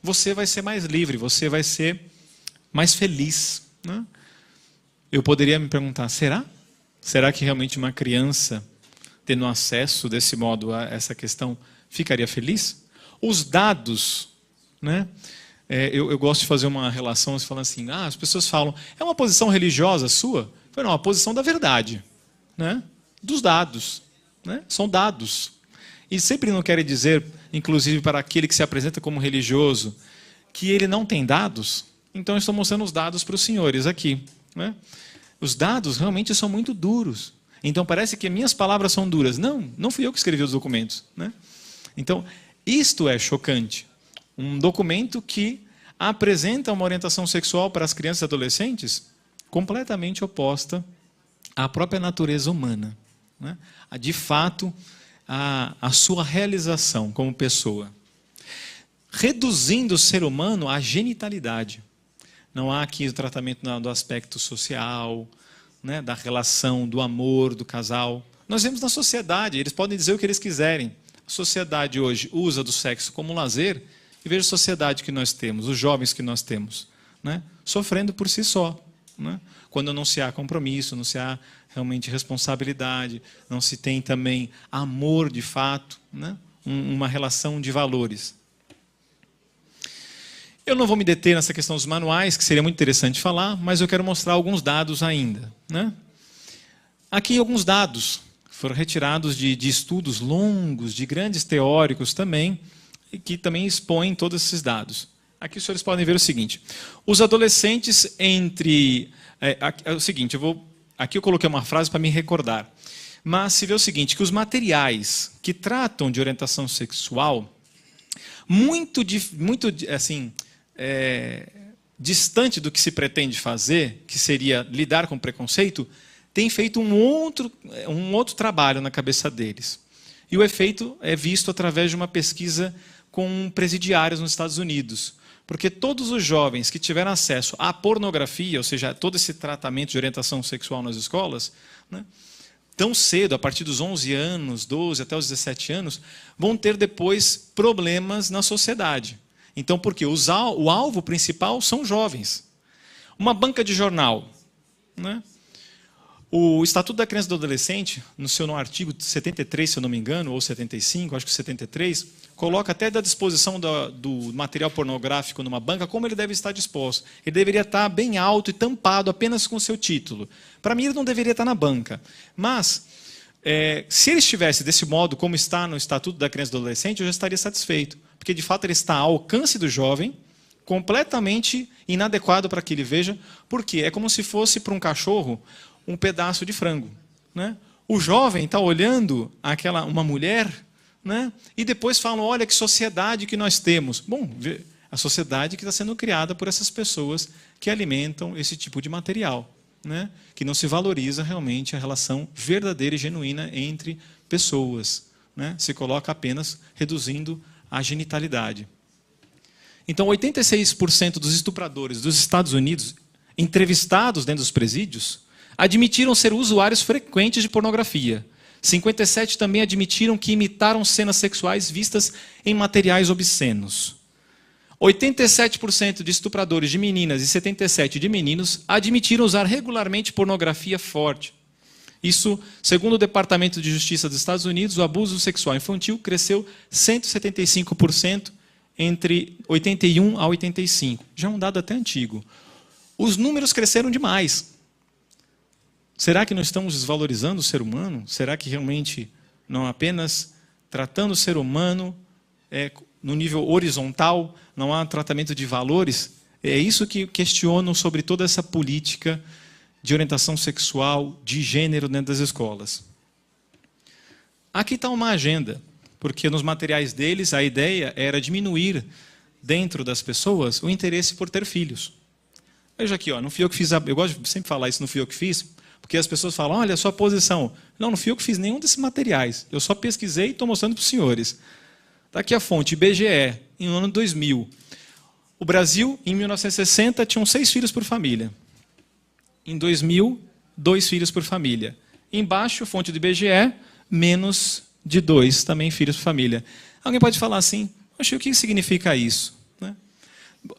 Você vai ser mais livre, você vai ser mais feliz. Né? Eu poderia me perguntar, será? Será que realmente uma criança, tendo acesso desse modo a essa questão, ficaria feliz? Os dados, né? Eu gosto de fazer uma relação falando assim, as pessoas falam, é uma posição religiosa sua? Eu falo, não, a posição da verdade, né? Dos dados, né? São dados. E sempre não querem dizer, inclusive para aquele que se apresenta como religioso, que ele não tem dados. Então eu estou mostrando os dados para os senhores aqui. Né? Os dados realmente são muito duros. Então parece que minhas palavras são duras. Não, não fui eu que escrevi os documentos. Né? Então, isto é chocante. Um documento que apresenta uma orientação sexual para as crianças e adolescentes completamente oposta à própria natureza humana. Né? De fato, a sua realização como pessoa. Reduzindo o ser humano à genitalidade. Não há aqui o tratamento do aspecto social, né, da relação, do amor, do casal. Nós vemos na sociedade, eles podem dizer o que eles quiserem. A sociedade hoje usa do sexo como lazer, e veja a sociedade que nós temos, os jovens que nós temos, né, sofrendo por si só. Né, quando não se há compromisso, não se há realmente responsabilidade, não se tem também amor de fato, né, uma relação de valores. Eu não vou me deter nessa questão dos manuais, que seria muito interessante falar, mas eu quero mostrar alguns dados ainda. Né? Aqui alguns dados que foram retirados de estudos longos, de grandes teóricos também, e que também expõem todos esses dados. Aqui os senhores podem ver o seguinte. Os adolescentes entre... É o seguinte, aqui eu coloquei uma frase para me recordar. Mas se vê o seguinte, que os materiais que tratam de orientação sexual, muito assim... distante do que se pretende fazer, que seria lidar com preconceito, tem feito um outro trabalho na cabeça deles. E o efeito é visto através de uma pesquisa com presidiários nos Estados Unidos. Porque todos os jovens que tiveram acesso à pornografia, ou seja, todo esse tratamento de orientação sexual nas escolas, né, tão cedo, a partir dos 11 anos, 12 até os 17 anos, vão ter depois problemas na sociedade. Então, por quê? O alvo principal são jovens. Uma banca de jornal. Né? O Estatuto da Criança e do Adolescente, no artigo 73, se eu não me engano, ou 75, acho que 73, coloca até da disposição do material pornográfico numa banca, como ele deve estar disposto. Ele deveria estar bem alto e tampado apenas com o seu título. Para mim, ele não deveria estar na banca. Mas, se ele estivesse desse modo, como está no Estatuto da Criança e do Adolescente, eu já estaria satisfeito. Porque, de fato, ele está ao alcance do jovem, completamente inadequado para que ele veja, porque é como se fosse para um cachorro um pedaço de frango. Né? O jovem está olhando uma mulher, né? E depois falam, olha que sociedade que nós temos. Bom, a sociedade que está sendo criada por essas pessoas que alimentam esse tipo de material. Né? Que não se valoriza realmente a relação verdadeira e genuína entre pessoas. Né? Se coloca apenas reduzindo a genitalidade. Então, 86% dos estupradores dos Estados Unidos, entrevistados dentro dos presídios, admitiram ser usuários frequentes de pornografia. 57% também admitiram que imitaram cenas sexuais vistas em materiais obscenos. 87% de estupradores de meninas e 77% de meninos admitiram usar regularmente pornografia forte. Isso, segundo o Departamento de Justiça dos Estados Unidos, o abuso sexual infantil cresceu 175% entre 81 a 85. Já é um dado até antigo. Os números cresceram demais. Será que nós estamos desvalorizando o ser humano? Será que realmente não apenas tratando o ser humano no nível horizontal, não há tratamento de valores. É isso que questiono sobre toda essa política de orientação sexual, de gênero dentro das escolas. Aqui está uma agenda, porque nos materiais deles a ideia era diminuir dentro das pessoas o interesse por ter filhos. Veja aqui, ó, não fui eu que fiz, eu gosto de sempre falar isso, não fui eu que fiz, porque as pessoas falam, olha a sua posição. Não fui eu que fiz nenhum desses materiais, eu só pesquisei e estou mostrando para os senhores. Está aqui a fonte, IBGE, no ano 2000. O Brasil, em 1960, tinham 6 filhos por família. Em 2000, 2 filhos por família. Embaixo, fonte do IBGE, menos de 2 também filhos por família. Alguém pode falar assim, poxa, o que significa isso? Né?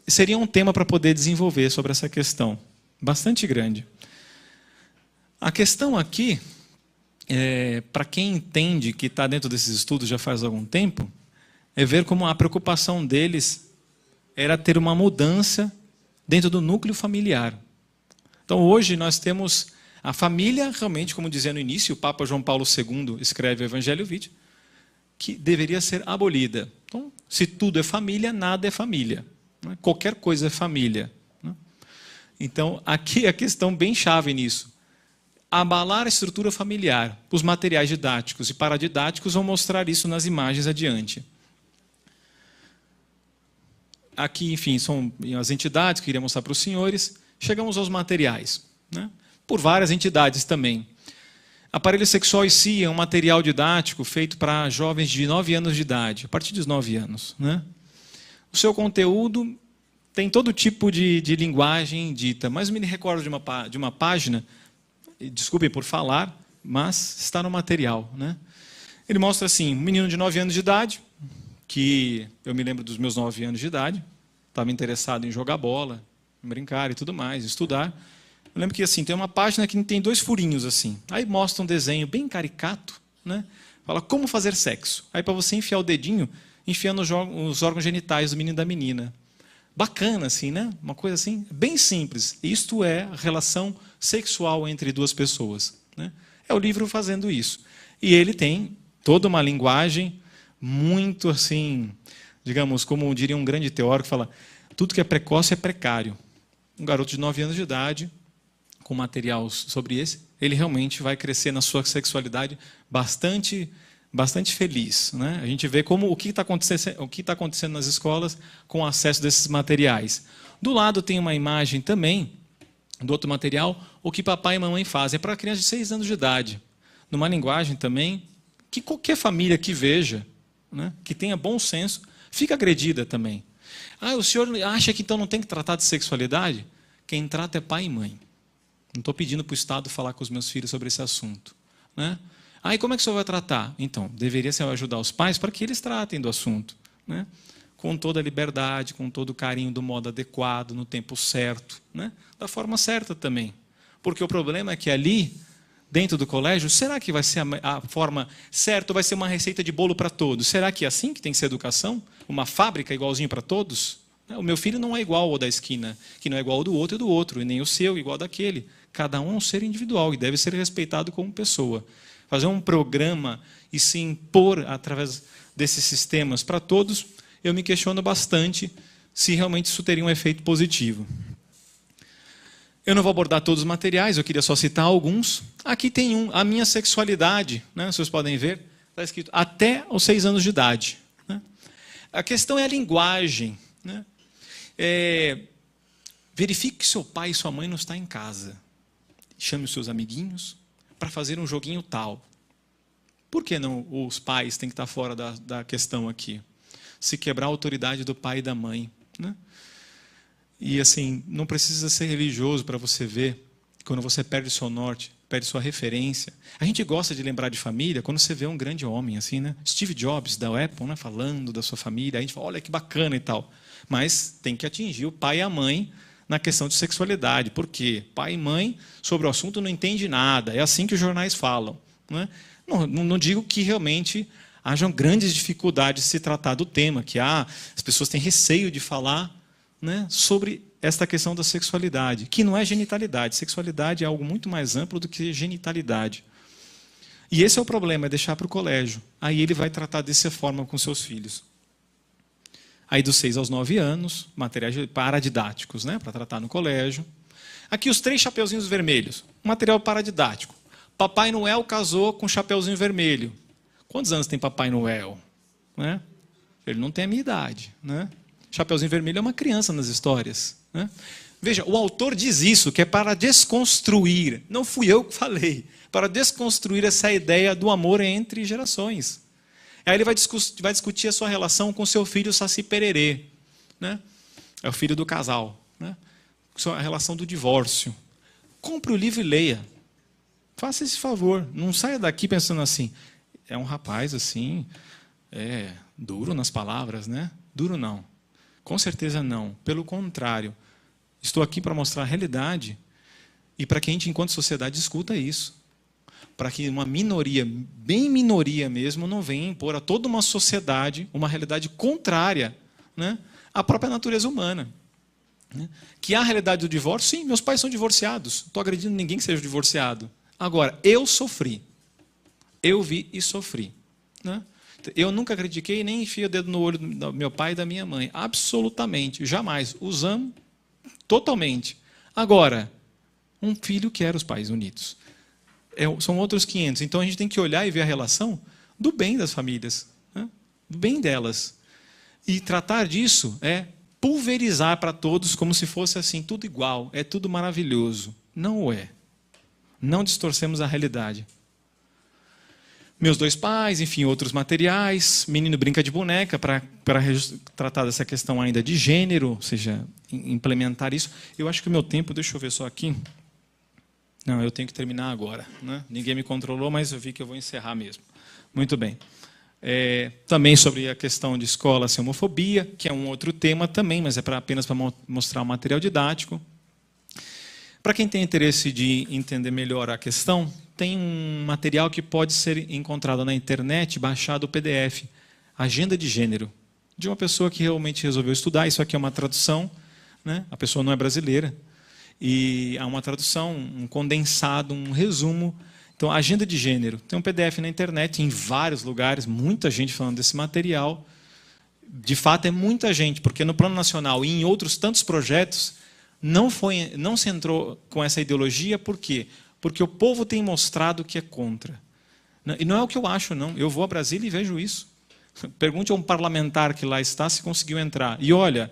Seria um tema para poder desenvolver sobre essa questão, bastante grande. A questão aqui, para quem entende que está dentro desses estudos já faz algum tempo, é ver como a preocupação deles era ter uma mudança dentro do núcleo familiar. Então, hoje, nós temos a família, realmente, como dizia no início, o Papa João Paulo II escreve o Evangelho Vitae, que deveria ser abolida. Então, se tudo é família, nada é família. Qualquer coisa é família. Então, aqui a questão bem chave nisso. Abalar a estrutura familiar. Os materiais didáticos e paradidáticos vão mostrar isso nas imagens adiante. Aqui, enfim, são as entidades que eu queria mostrar para os senhores. Chegamos aos materiais, né? Por várias entidades também. Aparelho sexual e si é um material didático feito para jovens de 9 anos de idade, a partir dos 9 anos. Né? O seu conteúdo tem todo tipo de linguagem dita, mas me recordo de uma página, desculpem por falar, mas está no material. Né? Ele mostra assim, um menino de 9 anos de idade, que eu me lembro dos meus 9 anos de idade, estava interessado em jogar bola, em brincar e tudo mais, estudar. Eu lembro que assim, tem uma página que tem 2 furinhos assim. Aí mostra um desenho bem caricato, né? Fala como fazer sexo. Aí para você enfiar o dedinho, enfiando os órgãos genitais do menino e da menina. Bacana assim, né? Uma coisa assim, bem simples. Isto é a relação sexual entre 2 pessoas, né? É o livro fazendo isso. E ele tem toda uma linguagem muito assim, digamos, como diria um grande teórico, fala, tudo que é precoce é precário. Um garoto de 9 anos de idade, com material sobre esse, ele realmente vai crescer na sua sexualidade bastante feliz. Né? A gente vê como o que está acontecendo nas escolas com o acesso desses materiais. Do lado tem uma imagem também, do outro material, o que papai e mamãe fazem. É para crianças de 6 anos de idade. Numa linguagem também, que qualquer família que veja, né, que tenha bom senso, fica agredida também. Ah, o senhor acha que então não tem que tratar de sexualidade? Quem trata é pai e mãe. Não estou pedindo para o Estado falar com os meus filhos sobre esse assunto. Né? Ah, e como é que o senhor vai tratar? Então, deveria ser ajudar os pais para que eles tratem do assunto. Né? Com toda a liberdade, com todo o carinho, do modo adequado, no tempo certo. Né? Da forma certa também. Porque o problema é que ali, dentro do colégio, será que vai ser a forma certa ou vai ser uma receita de bolo para todos? Será que é assim que tem que ser a educação? Uma fábrica igualzinho para todos? O meu filho não é igual ao da esquina, que não é igual ao do outro, e nem o seu igual ao daquele. Cada um é um ser individual e deve ser respeitado como pessoa. Fazer um programa e se impor através desses sistemas para todos, eu me questiono bastante se realmente isso teria um efeito positivo. Eu não vou abordar todos os materiais, eu queria só citar alguns. Aqui tem um, a minha sexualidade, né? Vocês podem ver, está escrito até os 6 anos de idade. Né? A questão é a linguagem. Né? Verifique que seu pai e sua mãe não estão em casa. Chame os seus amiguinhos para fazer um joguinho tal. Por que não os pais têm que estar fora da questão aqui? Se quebrar a autoridade do pai e da mãe. Né? E assim, não precisa ser religioso para você ver, quando você perde seu norte, perde sua referência. A gente gosta de lembrar de família quando você vê um grande homem, assim, né? Steve Jobs, da Apple, né? Falando da sua família, a gente fala, olha que bacana e tal. Mas tem que atingir o pai e a mãe na questão de sexualidade. Por quê? Pai e mãe, sobre o assunto, não entende nada. É assim que os jornais falam. Né? Não digo que realmente hajam grandes dificuldades de se tratar do tema, que as pessoas têm receio de falar, né, sobre esta questão da sexualidade, que não é genitalidade. Sexualidade é algo muito mais amplo do que genitalidade. E esse é o problema, é deixar para o colégio. Aí ele vai tratar dessa forma com seus filhos. Aí dos 6 aos 9 anos, materiais paradidáticos, né, para tratar no colégio. Aqui os 3 chapeuzinhos vermelhos, material paradidático. Papai Noel casou com chapeuzinho vermelho. Quantos anos tem Papai Noel? Né? Ele não tem a minha idade. Né? Chapeuzinho vermelho é uma criança nas histórias. Né? Veja, o autor diz isso, que é para desconstruir. Não fui eu que falei. Para desconstruir essa ideia do amor entre gerações. Aí ele vai discutir a sua relação com seu filho Saci Pererê. Né? É o filho do casal. Né? A relação do divórcio. Compre o livro e leia. Faça esse favor. Não saia daqui pensando assim, é um rapaz assim, duro nas palavras, né? Duro não. Com certeza não. Pelo contrário. Estou aqui para mostrar a realidade e para que a gente, enquanto sociedade, discuta isso. Para que uma minoria, bem minoria mesmo, não venha impor a toda uma sociedade uma realidade contrária, né, à própria natureza humana. Né? Que há a realidade do divórcio, sim, meus pais são divorciados. Não estou agredindo ninguém que seja divorciado. Agora, eu sofri. Eu vi e sofri. Né? Eu nunca critiquei nem enfiei o dedo no olho do meu pai e da minha mãe. Absolutamente. Jamais. Os amo totalmente. Agora, um filho quer os pais unidos. São outros 500. Então, a gente tem que olhar e ver a relação do bem das famílias. Né? Do bem delas. E tratar disso é pulverizar para todos como se fosse assim, tudo igual. É tudo maravilhoso. Não o é. Não distorcemos a realidade. Meus 2 pais, enfim, outros materiais. Menino brinca de boneca para tratar dessa questão ainda de gênero, ou seja, implementar isso. Eu acho que o meu tempo, deixa eu ver só aqui. Não, eu tenho que terminar agora. Né? Ninguém me controlou, mas eu vi que eu vou encerrar mesmo. Muito bem. Também sobre a questão de escola sem homofobia, que é um outro tema também, mas é apenas para mostrar o material didático. Para quem tem interesse de entender melhor a questão, tem um material que pode ser encontrado na internet, baixado o PDF, Agenda de Gênero, de uma pessoa que realmente resolveu estudar. Isso aqui é uma tradução, né? A pessoa não é brasileira, e há uma tradução, um condensado, um resumo. Então, Agenda de Gênero. Tem um PDF na internet, em vários lugares, muita gente falando desse material. De fato, é muita gente, porque no Plano Nacional e em outros tantos projetos, não se entrou com essa ideologia. Por quê? Porque o povo tem mostrado que é contra. E não é o que eu acho, não. Eu vou a Brasília e vejo isso. Pergunte a um parlamentar que lá está se conseguiu entrar. E olha,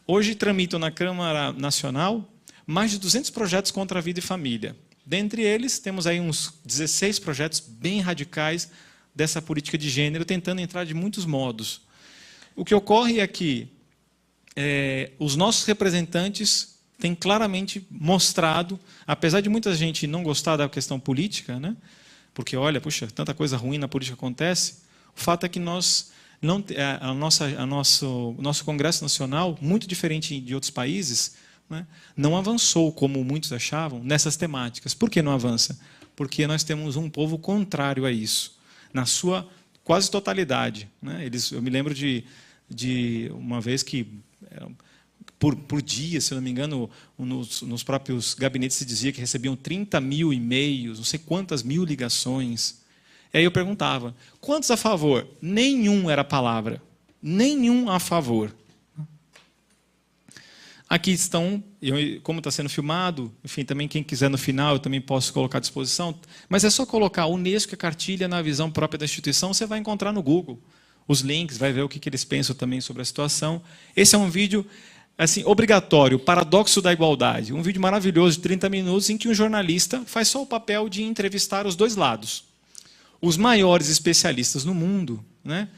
hoje tramitam na Câmara Nacional mais de 200 projetos contra a vida e família. Dentre eles, temos aí uns 16 projetos bem radicais dessa política de gênero, tentando entrar de muitos modos. O que ocorre é que os nossos representantes têm claramente mostrado, apesar de muita gente não gostar da questão política, né, porque, olha, puxa, tanta coisa ruim na política acontece, o fato é que nós não, o nosso Congresso Nacional, muito diferente de outros países, né, não avançou, como muitos achavam, nessas temáticas. Por que não avança? Porque nós temos um povo contrário a isso, na sua quase totalidade. Né? Eu me lembro de uma vez que, por dia, se não me engano, nos próprios gabinetes se dizia que recebiam 30 mil e-mails, não sei quantas mil ligações. E aí eu perguntava, quantos a favor? Nenhum era a palavra. Nenhum a favor. Aqui estão, como está sendo filmado, enfim, também quem quiser no final, eu também posso colocar à disposição, mas é só colocar Unesco e cartilha na visão própria da instituição, você vai encontrar no Google os links, vai ver o que eles pensam também sobre a situação. Esse é um vídeo assim, obrigatório, Paradoxo da Igualdade, um vídeo maravilhoso de 30 minutos em que um jornalista faz só o papel de entrevistar os dois lados. Os maiores especialistas no mundo, né,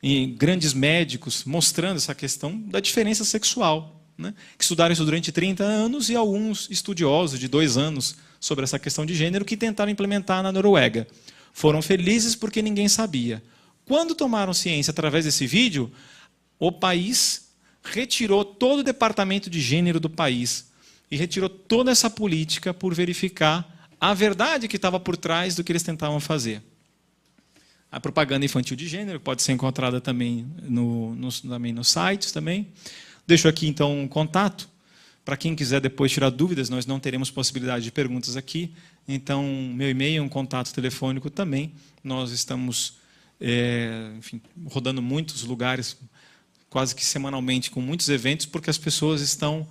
e grandes médicos, mostrando essa questão da diferença sexual. Né, que estudaram isso durante 30 anos e alguns estudiosos de 2 anos sobre essa questão de gênero que tentaram implementar na Noruega. Foram felizes porque ninguém sabia. Quando tomaram ciência através desse vídeo, o país retirou todo o departamento de gênero do país e retirou toda essa política por verificar a verdade que estava por trás do que eles tentavam fazer. A propaganda infantil de gênero pode ser encontrada também nos sites também. Deixo aqui, então, um contato. Para quem quiser depois tirar dúvidas, nós não teremos possibilidade de perguntas aqui. Então, meu e-mail é um contato telefônico também. Nós estamos enfim, rodando muitos lugares quase que semanalmente com muitos eventos, porque as pessoas estão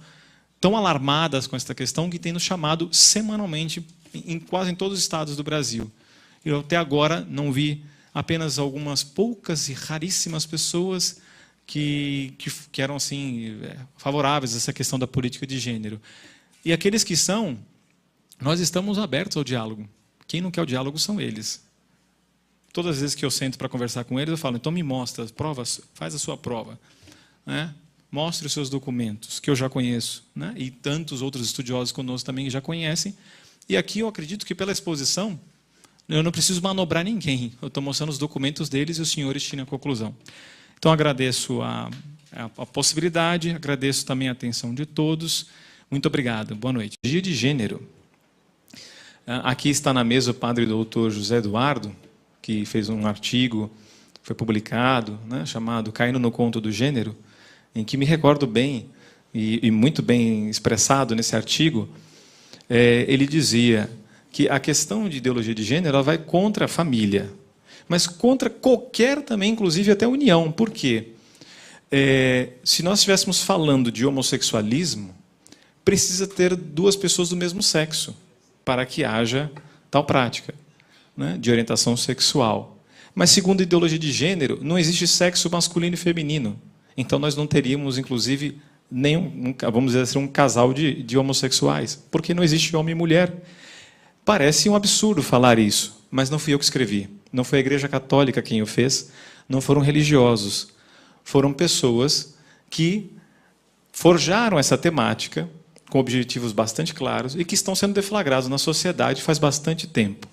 tão alarmadas com esta questão que tem nos chamado semanalmente quase em todos os estados do Brasil. Eu até agora não vi, apenas algumas poucas e raríssimas pessoas que eram assim favoráveis a essa questão da política de gênero. E aqueles que são, nós estamos abertos ao diálogo. Quem não quer o diálogo são eles. Todas as vezes que eu sento para conversar com eles, eu falo, então me mostra, provas, faz a sua prova, né? Mostre os seus documentos, que eu já conheço, né? E tantos outros estudiosos conosco também já conhecem. E aqui eu acredito que pela exposição, eu não preciso manobrar ninguém. Eu estou mostrando os documentos deles e os senhores tiram a conclusão. Então, agradeço a possibilidade, agradeço também a atenção de todos. Muito obrigado. Boa noite. Dia de gênero. Aqui está na mesa o padre doutor José Eduardo, que fez um artigo, foi publicado, né, chamado Caindo no Conto do Gênero, em que me recordo bem, e muito bem expressado nesse artigo, ele dizia que a questão de ideologia de gênero ela vai contra a família, mas contra qualquer também, inclusive até união. Por quê? Se nós estivéssemos falando de homossexualismo, precisa ter duas pessoas do mesmo sexo para que haja tal prática, né, de orientação sexual. Mas, segundo a ideologia de gênero, não existe sexo masculino e feminino. Então, nós não teríamos, inclusive, vamos dizer assim, um casal de homossexuais, porque não existe homem e mulher. Parece um absurdo falar isso, mas não fui eu que escrevi. Não foi a Igreja Católica quem o fez, não foram religiosos. Foram pessoas que forjaram essa temática com objetivos bastante claros e que estão sendo deflagrados na sociedade faz bastante tempo,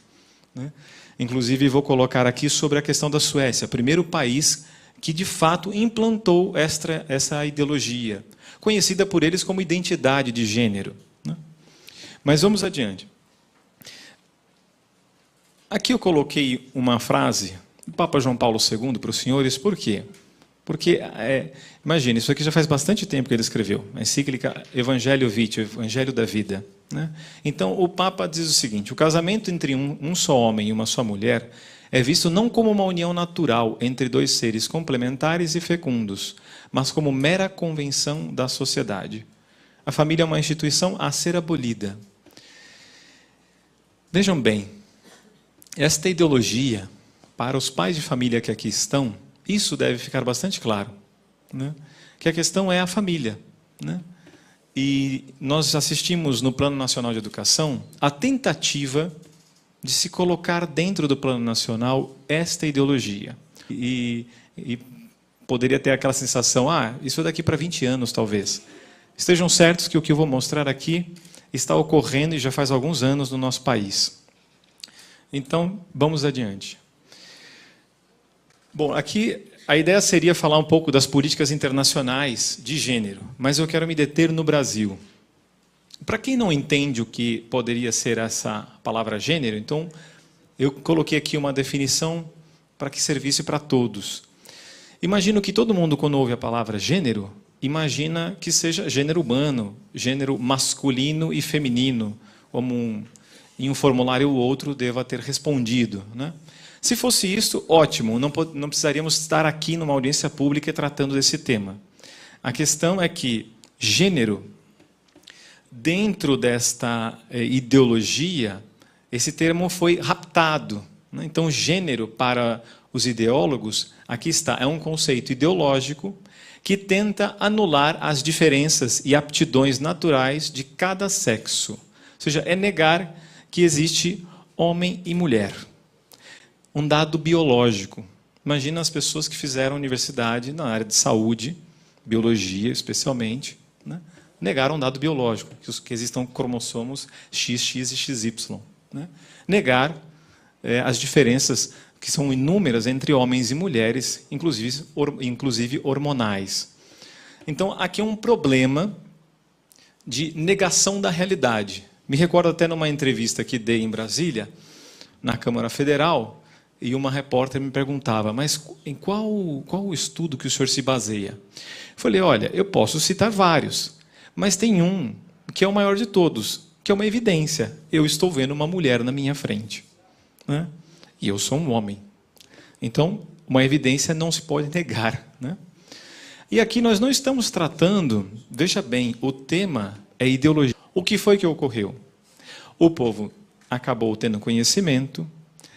né? Inclusive, vou colocar aqui sobre a questão da Suécia, primeiro país que, de fato, implantou essa ideologia, conhecida por eles como identidade de gênero, né? Mas vamos adiante. Aqui eu coloquei uma frase do Papa João Paulo II para os senhores. Por quê? Porque, imagine, isso aqui já faz bastante tempo que ele escreveu, a encíclica Evangelho Vitae, Evangelho da Vida, né? Então, o Papa diz o seguinte: o casamento entre um só homem e uma só mulher é visto não como uma união natural entre dois seres complementares e fecundos, mas como mera convenção da sociedade. A família é uma instituição a ser abolida. Vejam bem, esta ideologia, para os pais de família que aqui estão, isso deve ficar bastante claro, né? Que a questão é a família, né? E nós assistimos no Plano Nacional de Educação a tentativa de se colocar dentro do Plano Nacional esta ideologia. E poderia ter aquela sensação, isso é daqui para 20 anos, talvez. Estejam certos que o que eu vou mostrar aqui está ocorrendo e já faz alguns anos no nosso país. Então, vamos adiante. Bom, aqui a ideia seria falar um pouco das políticas internacionais de gênero, mas eu quero me deter no Brasil. Para quem não entende o que poderia ser essa palavra gênero, então eu coloquei aqui uma definição para que servisse para todos. Imagino que todo mundo, quando ouve a palavra gênero, imagina que seja gênero humano, gênero masculino e feminino, como em um formulário ou outro deva ter respondido, né? Se fosse isso, ótimo, não precisaríamos estar aqui numa audiência pública tratando desse tema. A questão é que gênero, dentro desta ideologia, esse termo foi raptado, né? Então, gênero, para os ideólogos, aqui está, é um conceito ideológico que tenta anular as diferenças e aptidões naturais de cada sexo. Ou seja, é negar que existe homem e mulher. Um dado biológico. Imagina as pessoas que fizeram universidade na área de saúde, biologia especialmente, né? Negaram um dado biológico, que existam cromossomos XX e XY, né? Negar as diferenças que são inúmeras entre homens e mulheres, inclusive hormonais. Então, aqui é um problema de negação da realidade. Me recordo até numa entrevista que dei em Brasília, na Câmara Federal, e uma repórter me perguntava, mas em qual o estudo que o senhor se baseia? Eu falei, olha, eu posso citar vários, mas tem um que é o maior de todos, que é uma evidência. Eu estou vendo uma mulher na minha frente, né? E eu sou um homem. Então, uma evidência não se pode negar, né? E aqui nós não estamos tratando, veja bem, o tema é ideologia. O que foi que ocorreu? O povo acabou tendo conhecimento,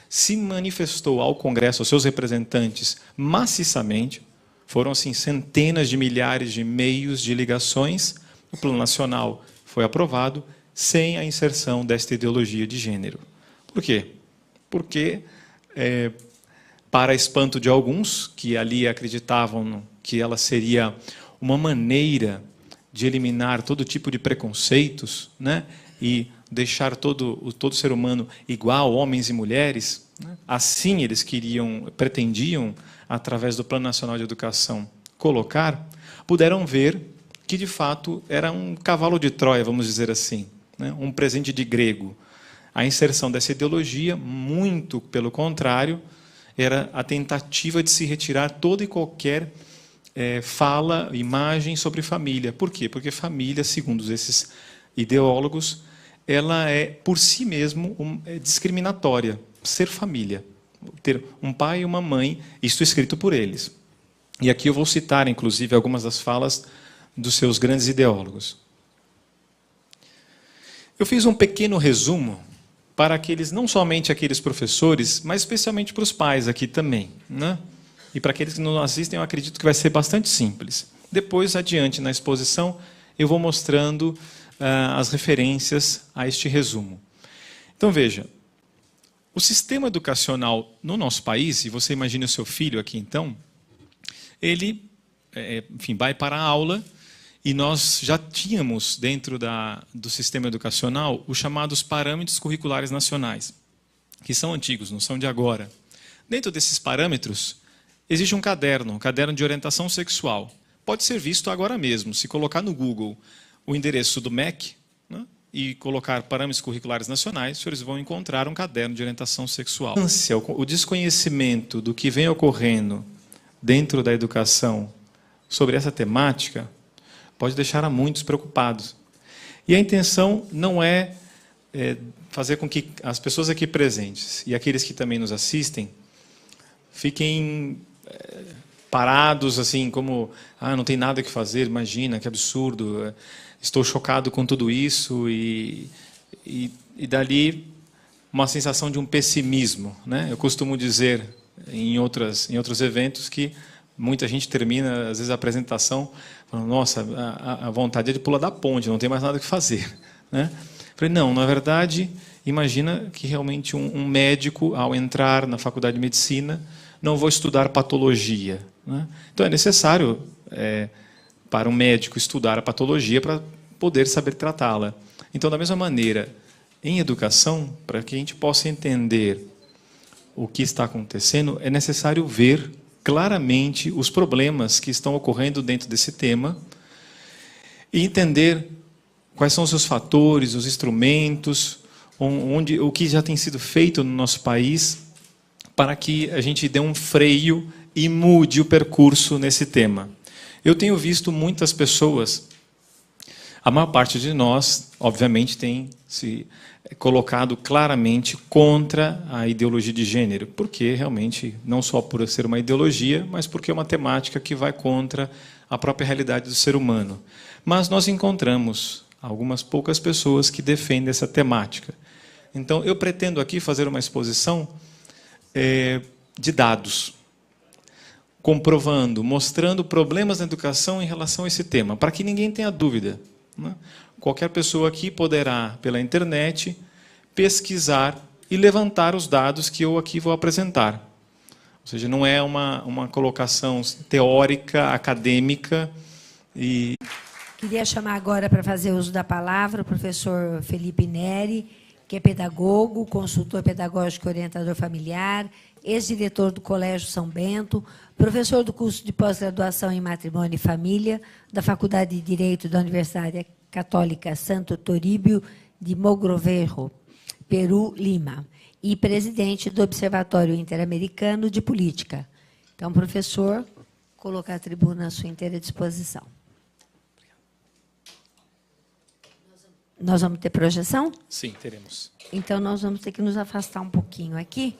se manifestou ao Congresso, aos seus representantes, maciçamente, foram assim centenas de milhares de e-mails, de ligações, o Plano Nacional foi aprovado sem a inserção desta ideologia de gênero. Por quê? Porque, para espanto de alguns, que ali acreditavam que ela seria uma maneira de eliminar todo tipo de preconceitos, né? E deixar todo ser humano igual, homens e mulheres, né? Assim eles pretendiam, através do Plano Nacional de Educação, colocar, puderam ver que, de fato, era um cavalo de Troia, vamos dizer assim, né? Um presente de grego. A inserção dessa ideologia, muito pelo contrário, era a tentativa de se retirar toda e qualquer fala, imagem sobre família. Por quê? Porque família, segundo esses ideólogos, ela é, por si mesmo, discriminatória. Ser família. Ter um pai e uma mãe, isto escrito por eles. E aqui eu vou citar, inclusive, algumas das falas dos seus grandes ideólogos. Eu fiz um pequeno resumo para aqueles, não somente aqueles professores, mas especialmente para os pais aqui também, né? E para aqueles que não assistem, eu acredito que vai ser bastante simples. Depois, adiante, na exposição, eu vou mostrando as referências a este resumo. Então, veja, o sistema educacional no nosso país, e você imagina o seu filho aqui, então, ele, enfim, vai para a aula, e nós já tínhamos, dentro do sistema educacional, os chamados parâmetros curriculares nacionais, que são antigos, não são de agora. Dentro desses parâmetros, existe um caderno de orientação sexual. Pode ser visto agora mesmo. Se colocar no Google o endereço do MEC, né, e colocar parâmetros curriculares nacionais, os senhores vão encontrar um caderno de orientação sexual. O desconhecimento do que vem ocorrendo dentro da educação sobre essa temática pode deixar a muitos preocupados. E a intenção não é fazer com que as pessoas aqui presentes e aqueles que também nos assistem fiquem parados, assim, como, não tem nada que fazer, imagina, que absurdo, estou chocado com tudo isso, e dali uma sensação de um pessimismo, né? Eu costumo dizer em outros eventos que muita gente termina, às vezes, a apresentação falando, nossa, a vontade é de pular da ponte, não tem mais nada que fazer, né? Falei, não, na verdade, imagina que realmente um médico, ao entrar na faculdade de medicina, não vou estudar patologia, né? Então, é necessário, para um médico, estudar a patologia para poder saber tratá-la. Então, da mesma maneira, em educação, para que a gente possa entender o que está acontecendo, é necessário ver claramente os problemas que estão ocorrendo dentro desse tema e entender quais são os seus fatores, os instrumentos, o que já tem sido feito no nosso país para que a gente dê um freio e mude o percurso nesse tema. Eu tenho visto muitas pessoas, a maior parte de nós, obviamente, tem se colocado claramente contra a ideologia de gênero, porque realmente, não só por ser uma ideologia, mas porque é uma temática que vai contra a própria realidade do ser humano. Mas nós encontramos algumas poucas pessoas que defendem essa temática. Então, eu pretendo aqui fazer uma exposição de dados, comprovando, mostrando problemas na educação em relação a esse tema, para que ninguém tenha dúvida, né? Qualquer pessoa aqui poderá, pela internet, pesquisar e levantar os dados que eu aqui vou apresentar. Ou seja, não é uma colocação teórica, acadêmica. Queria chamar agora para fazer uso da palavra o professor Felipe Neri, que é pedagogo, consultor pedagógico e orientador familiar, ex-diretor do Colégio São Bento, professor do curso de pós-graduação em Matrimônio e Família, da Faculdade de Direito da Universidade Católica Santo Toribio de Mogrovejo, Peru, Lima, e presidente do Observatório Interamericano de Política. Então, professor, colocar a tribuna à sua inteira disposição. Nós vamos ter projeção? Sim, teremos. Então, nós vamos ter que nos afastar um pouquinho aqui.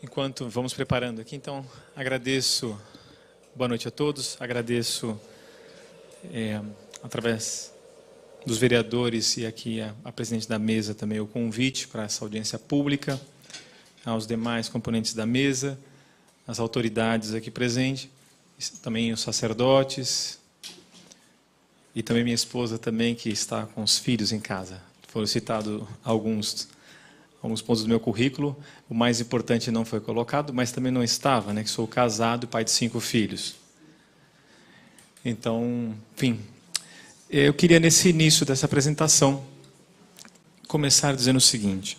Enquanto vamos preparando aqui, então, agradeço Boa noite a todos. Agradeço, através dos vereadores e aqui a presidente da mesa também, o convite para essa audiência pública, aos demais componentes da mesa, as autoridades aqui presentes, também os sacerdotes e também minha esposa também, que está com os filhos em casa. Foram citados alguns pontos do meu currículo. O mais importante não foi colocado, mas também não estava, né? Que sou casado e pai de 5 filhos. Então, enfim, eu queria, nesse início dessa apresentação, começar dizendo o seguinte.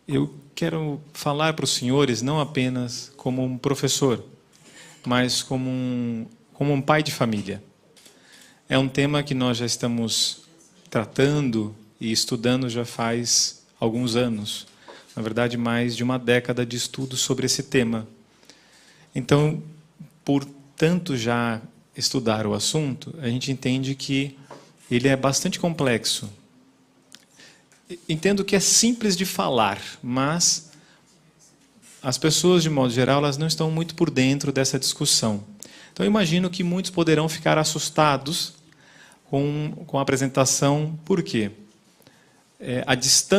Eu quero falar para os senhores não apenas como um professor, mas como um pai de família. É um tema que nós já estamos tratando e estudando já faz alguns anos, na verdade mais de uma década de estudo sobre esse tema. Então, por tanto já estudar o assunto, a gente entende que ele é bastante complexo. Entendo que é simples de falar, mas as pessoas, de modo geral, elas não estão muito por dentro dessa discussão. Então, eu imagino que muitos poderão ficar assustados com a apresentação. Por quê? A distância